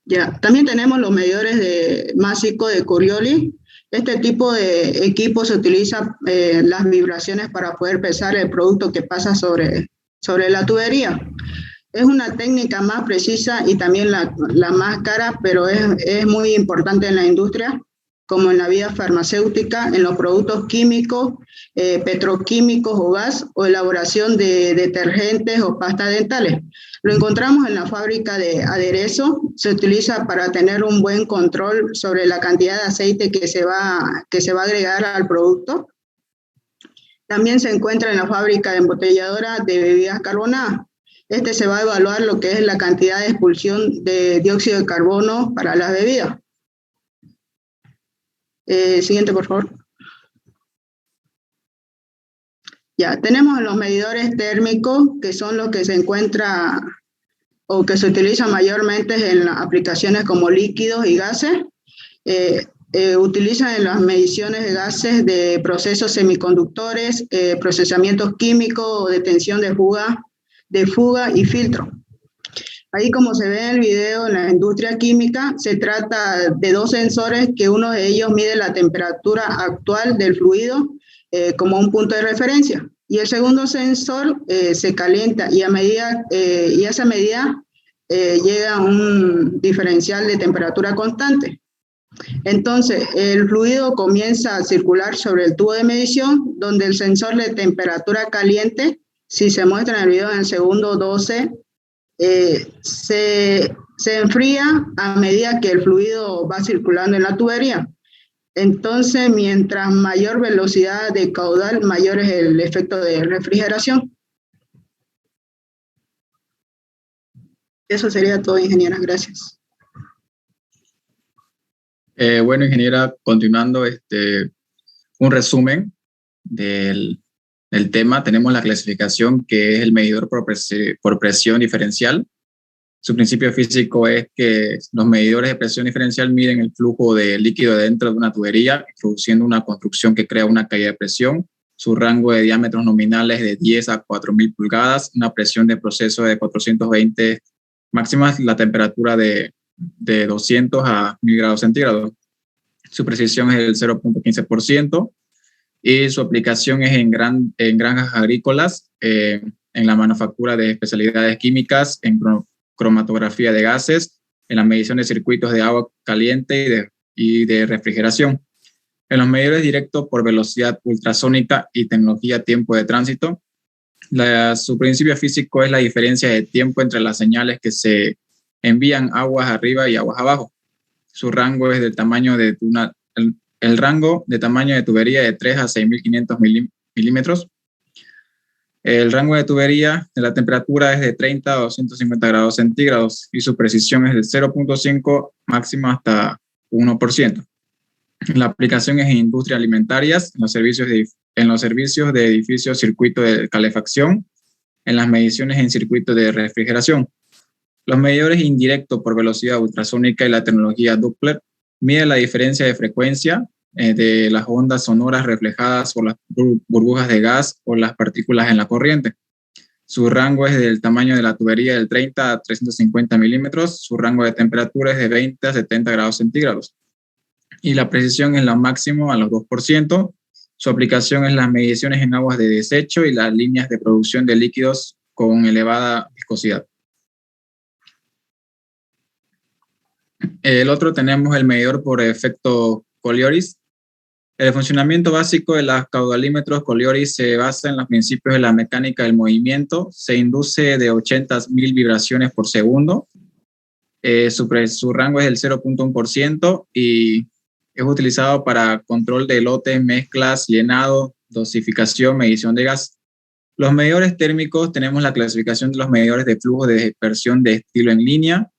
Speaker 19: Ya, también tenemos los medidores másico de Coriolis. Este tipo de equipo se utiliza las vibraciones para poder pesar el producto que pasa sobre la tubería. Es una técnica más precisa y también la más cara, pero es muy importante en la industria, como en la vía farmacéutica, en los productos químicos, petroquímicos o gas, o elaboración de detergentes o pastas dentales. Lo encontramos en la fábrica de aderezo, se utiliza para tener un buen control sobre la cantidad de aceite que se va a agregar al producto. También se encuentra en la fábrica de embotelladora de bebidas carbonadas. Se va a evaluar lo que es la cantidad de expulsión de dióxido de carbono para las bebidas. Siguiente, por favor. Ya, tenemos los medidores térmicos, que son los que se encuentra o que se utilizan mayormente en las aplicaciones como líquidos y gases. Utilizan en las mediciones de gases de procesos semiconductores, procesamientos químicos o detención de fuga y filtro. Ahí, como se ve en el video, en la industria química se trata de dos sensores, que uno de ellos mide la temperatura actual del fluido como un punto de referencia, y el segundo sensor se calienta, y a esa medida llega a un diferencial de temperatura constante. Entonces, el fluido comienza a circular sobre el tubo de medición, donde el sensor de temperatura caliente, si se muestra en el video en el segundo 12, se enfría a medida que el fluido va circulando en la tubería. Entonces, mientras mayor velocidad de caudal, mayor es el efecto de refrigeración. Eso sería todo, ingeniera. Gracias.
Speaker 15: Bueno, ingeniera, continuando un resumen del tema. Tenemos la clasificación, que es el medidor por presión diferencial. Su principio físico es que los medidores de presión diferencial miden el flujo de líquido dentro de una tubería, produciendo una construcción que crea una caída de presión. Su rango de diámetros nominales de 10 a 4.000 pulgadas, una presión de proceso de 420 máximas, la temperatura de 200 a 1.000 grados centígrados. Su precisión es el 0.15%. Y su aplicación es en granjas agrícolas, en la manufactura de especialidades químicas, en cromatografía de gases, en la medición de circuitos de agua caliente y de refrigeración. En los medidores directos por velocidad ultrasónica y tecnología tiempo de tránsito, su principio físico es la diferencia de tiempo entre las señales que se envían aguas arriba y aguas abajo. Su rango es del tamaño de el rango de tamaño de tubería de 3 a 6.500 milímetros. El rango de tubería de la temperatura es de 30 a 250 grados centígrados, y su precisión es de 0.5 máximo hasta 1%. La aplicación es en industrias alimentarias, en los servicios de edificios, circuito de calefacción, en las mediciones en circuito de refrigeración. Los medidores indirectos por velocidad ultrasónica y la tecnología Doppler miden la diferencia de frecuencia de las ondas sonoras reflejadas por las burbujas de gas o las partículas en la corriente. Su rango es del tamaño de la tubería del 30 a 350 milímetros. Su rango de temperatura es de 20 a 70 grados centígrados. Y la precisión es la máxima a los 2%. Su aplicación es las mediciones en aguas de desecho y las líneas de producción de líquidos con elevada viscosidad. El otro tenemos el medidor por efecto Colioris. El funcionamiento básico de los caudalímetros Colioris se basa en los principios de la mecánica del movimiento. Se induce de 80.000 vibraciones por segundo. Su rango es el 0.1% y es utilizado para control de lotes, mezclas, llenado, dosificación, medición de gas. Los medidores térmicos, tenemos la clasificación de los medidores de flujo de dispersión de estilo en línea.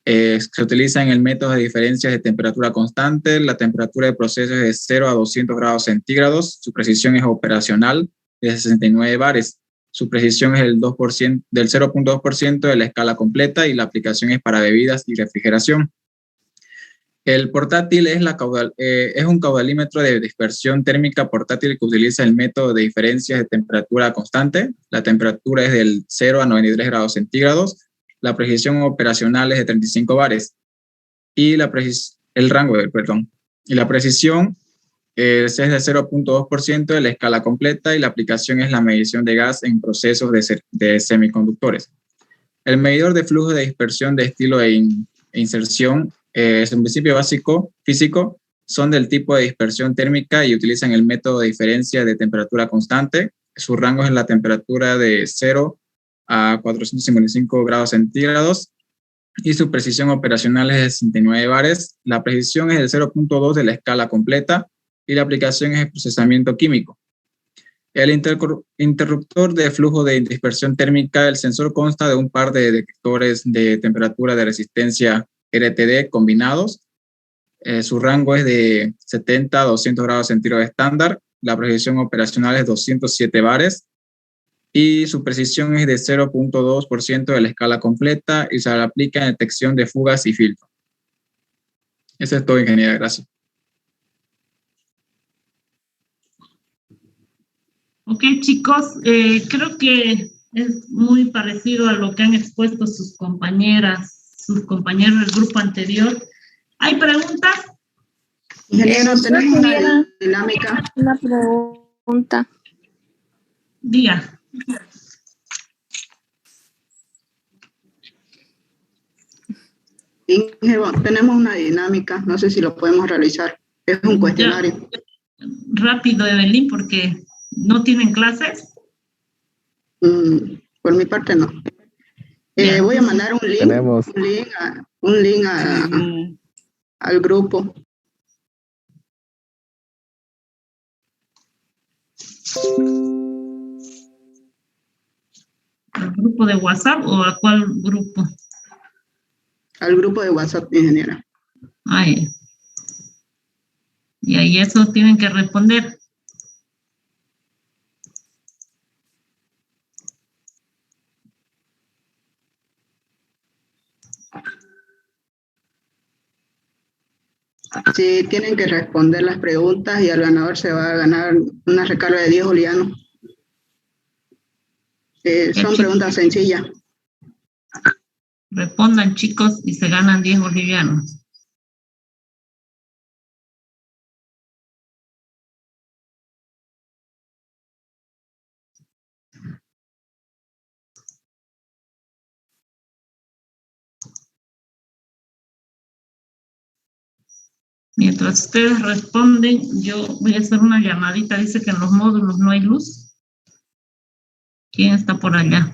Speaker 15: Se utiliza en el método de diferencias de temperatura constante. La temperatura de proceso es de 0 a 200 grados centígrados. Su precisión es operacional de 69 bares. Su precisión es del 0.2% de la escala completa y la aplicación es para bebidas y refrigeración. El portátil es un caudalímetro de dispersión térmica portátil que utiliza el método de diferencias de temperatura constante. La temperatura es del 0 a 93 grados centígrados. La precisión operacional es de 35 bares. Y el rango, perdón. Y la precisión es de 0.2% de la escala completa y la aplicación es la medición de gas en procesos de semiconductores. El medidor de flujo de dispersión de estilo e inserción es un principio básico físico, son del tipo de dispersión térmica y utilizan el método de diferencia de temperatura constante. Su rango es la temperatura de 0 a 455 grados centígrados y su precisión operacional es de 69 bares. La precisión es del 0.2 de la escala completa y la aplicación es el procesamiento químico. El interruptor de flujo de dispersión térmica, el sensor consta de un par de detectores de temperatura de resistencia RTD combinados. Su rango es de 70 a 200 grados centígrados estándar. La precisión operacional es 207 bares y su precisión es de 0.2% de la escala completa y se le aplica en detección de fugas y filtro. Eso es todo, ingeniera. Gracias.
Speaker 1: Ok, chicos, creo que es muy parecido a lo que han expuesto sus compañeros del grupo anterior. ¿Hay preguntas?
Speaker 19: Ingeniero, tenemos una dinámica.
Speaker 10: Una pregunta.
Speaker 1: Diga.
Speaker 19: Ingeniero, tenemos una dinámica, no sé si lo podemos realizar. Es un cuestionario.
Speaker 1: Rápido, Evelyn, porque no tienen clases.
Speaker 19: Por mi parte, no. Voy a mandar un link al grupo.
Speaker 1: ¿Al grupo de WhatsApp o a cuál grupo?
Speaker 19: Al grupo de WhatsApp, ingeniera.
Speaker 1: Ay. Y ahí eso tienen que responder.
Speaker 19: Sí, tienen que responder las preguntas y al ganador se va a ganar una recarga de 10 bolivianos. Son preguntas sencillas.
Speaker 1: Respondan, chicos, y se ganan 10 bolivianos. Mientras ustedes responden, yo voy a hacer una llamadita. Dice que en los módulos no hay luz. ¿Quién está por allá?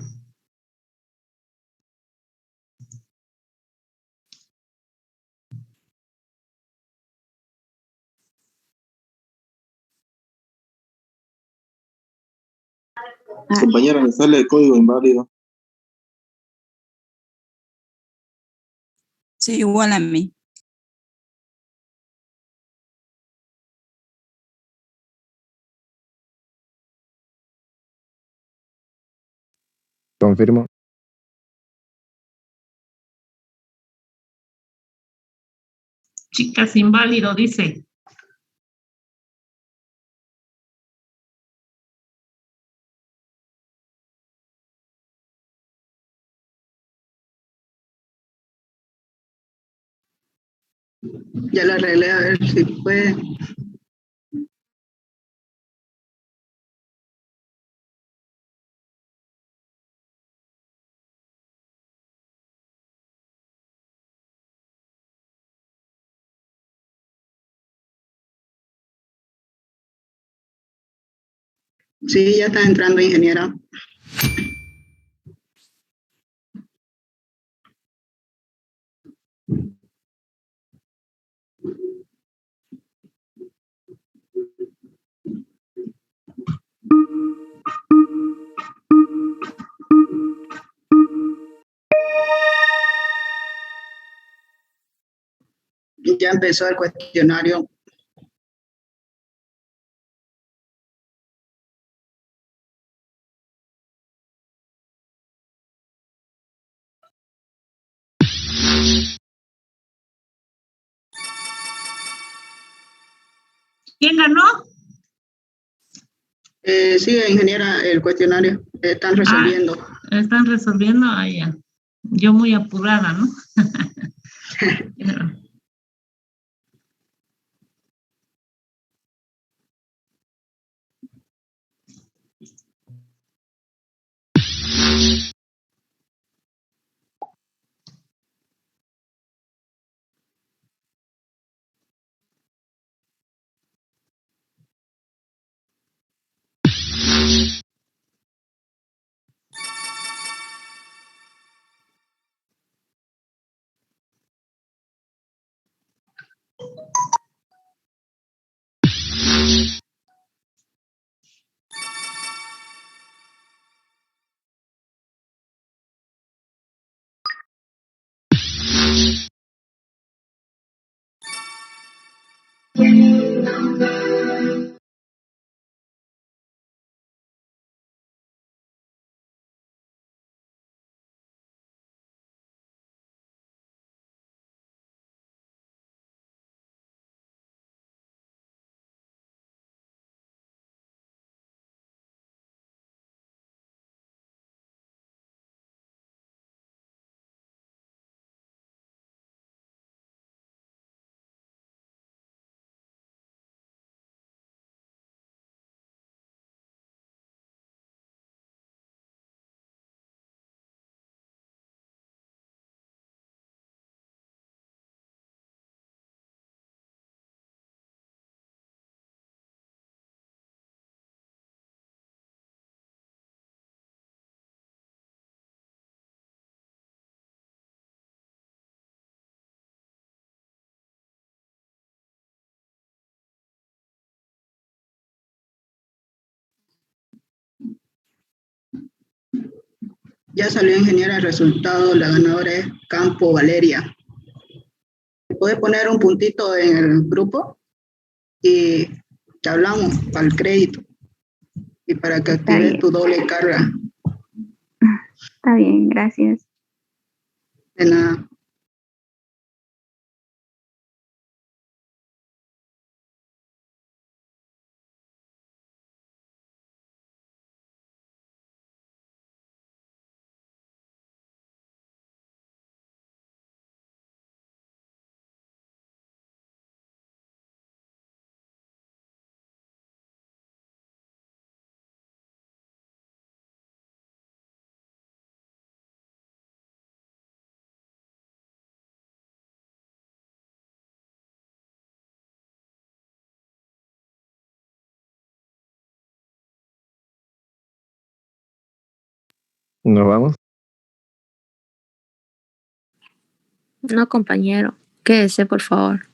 Speaker 11: Compañera, me sale el código inválido.
Speaker 12: Sí, igual a mí.
Speaker 7: Confirmo.
Speaker 1: Chicas, inválido, dice.
Speaker 19: Ya lo arreglé, a ver si puede. Sí, ya está entrando, ingeniera. ya empezó el cuestionario.
Speaker 1: ¿Quién ganó?
Speaker 19: Sigue, ingeniera, el cuestionario. Están resolviendo.
Speaker 1: Están resolviendo, ya. Yo muy apurada, ¿no?
Speaker 19: Ya salió, ingeniera, el resultado. La ganadora es Campo Valeria. ¿Puede poner un puntito en el grupo? Y te hablamos para el crédito y para que actives tu doble carga.
Speaker 20: Está bien, gracias.
Speaker 19: De nada.
Speaker 7: Nos vamos.
Speaker 10: No, compañero. Quédese, por favor.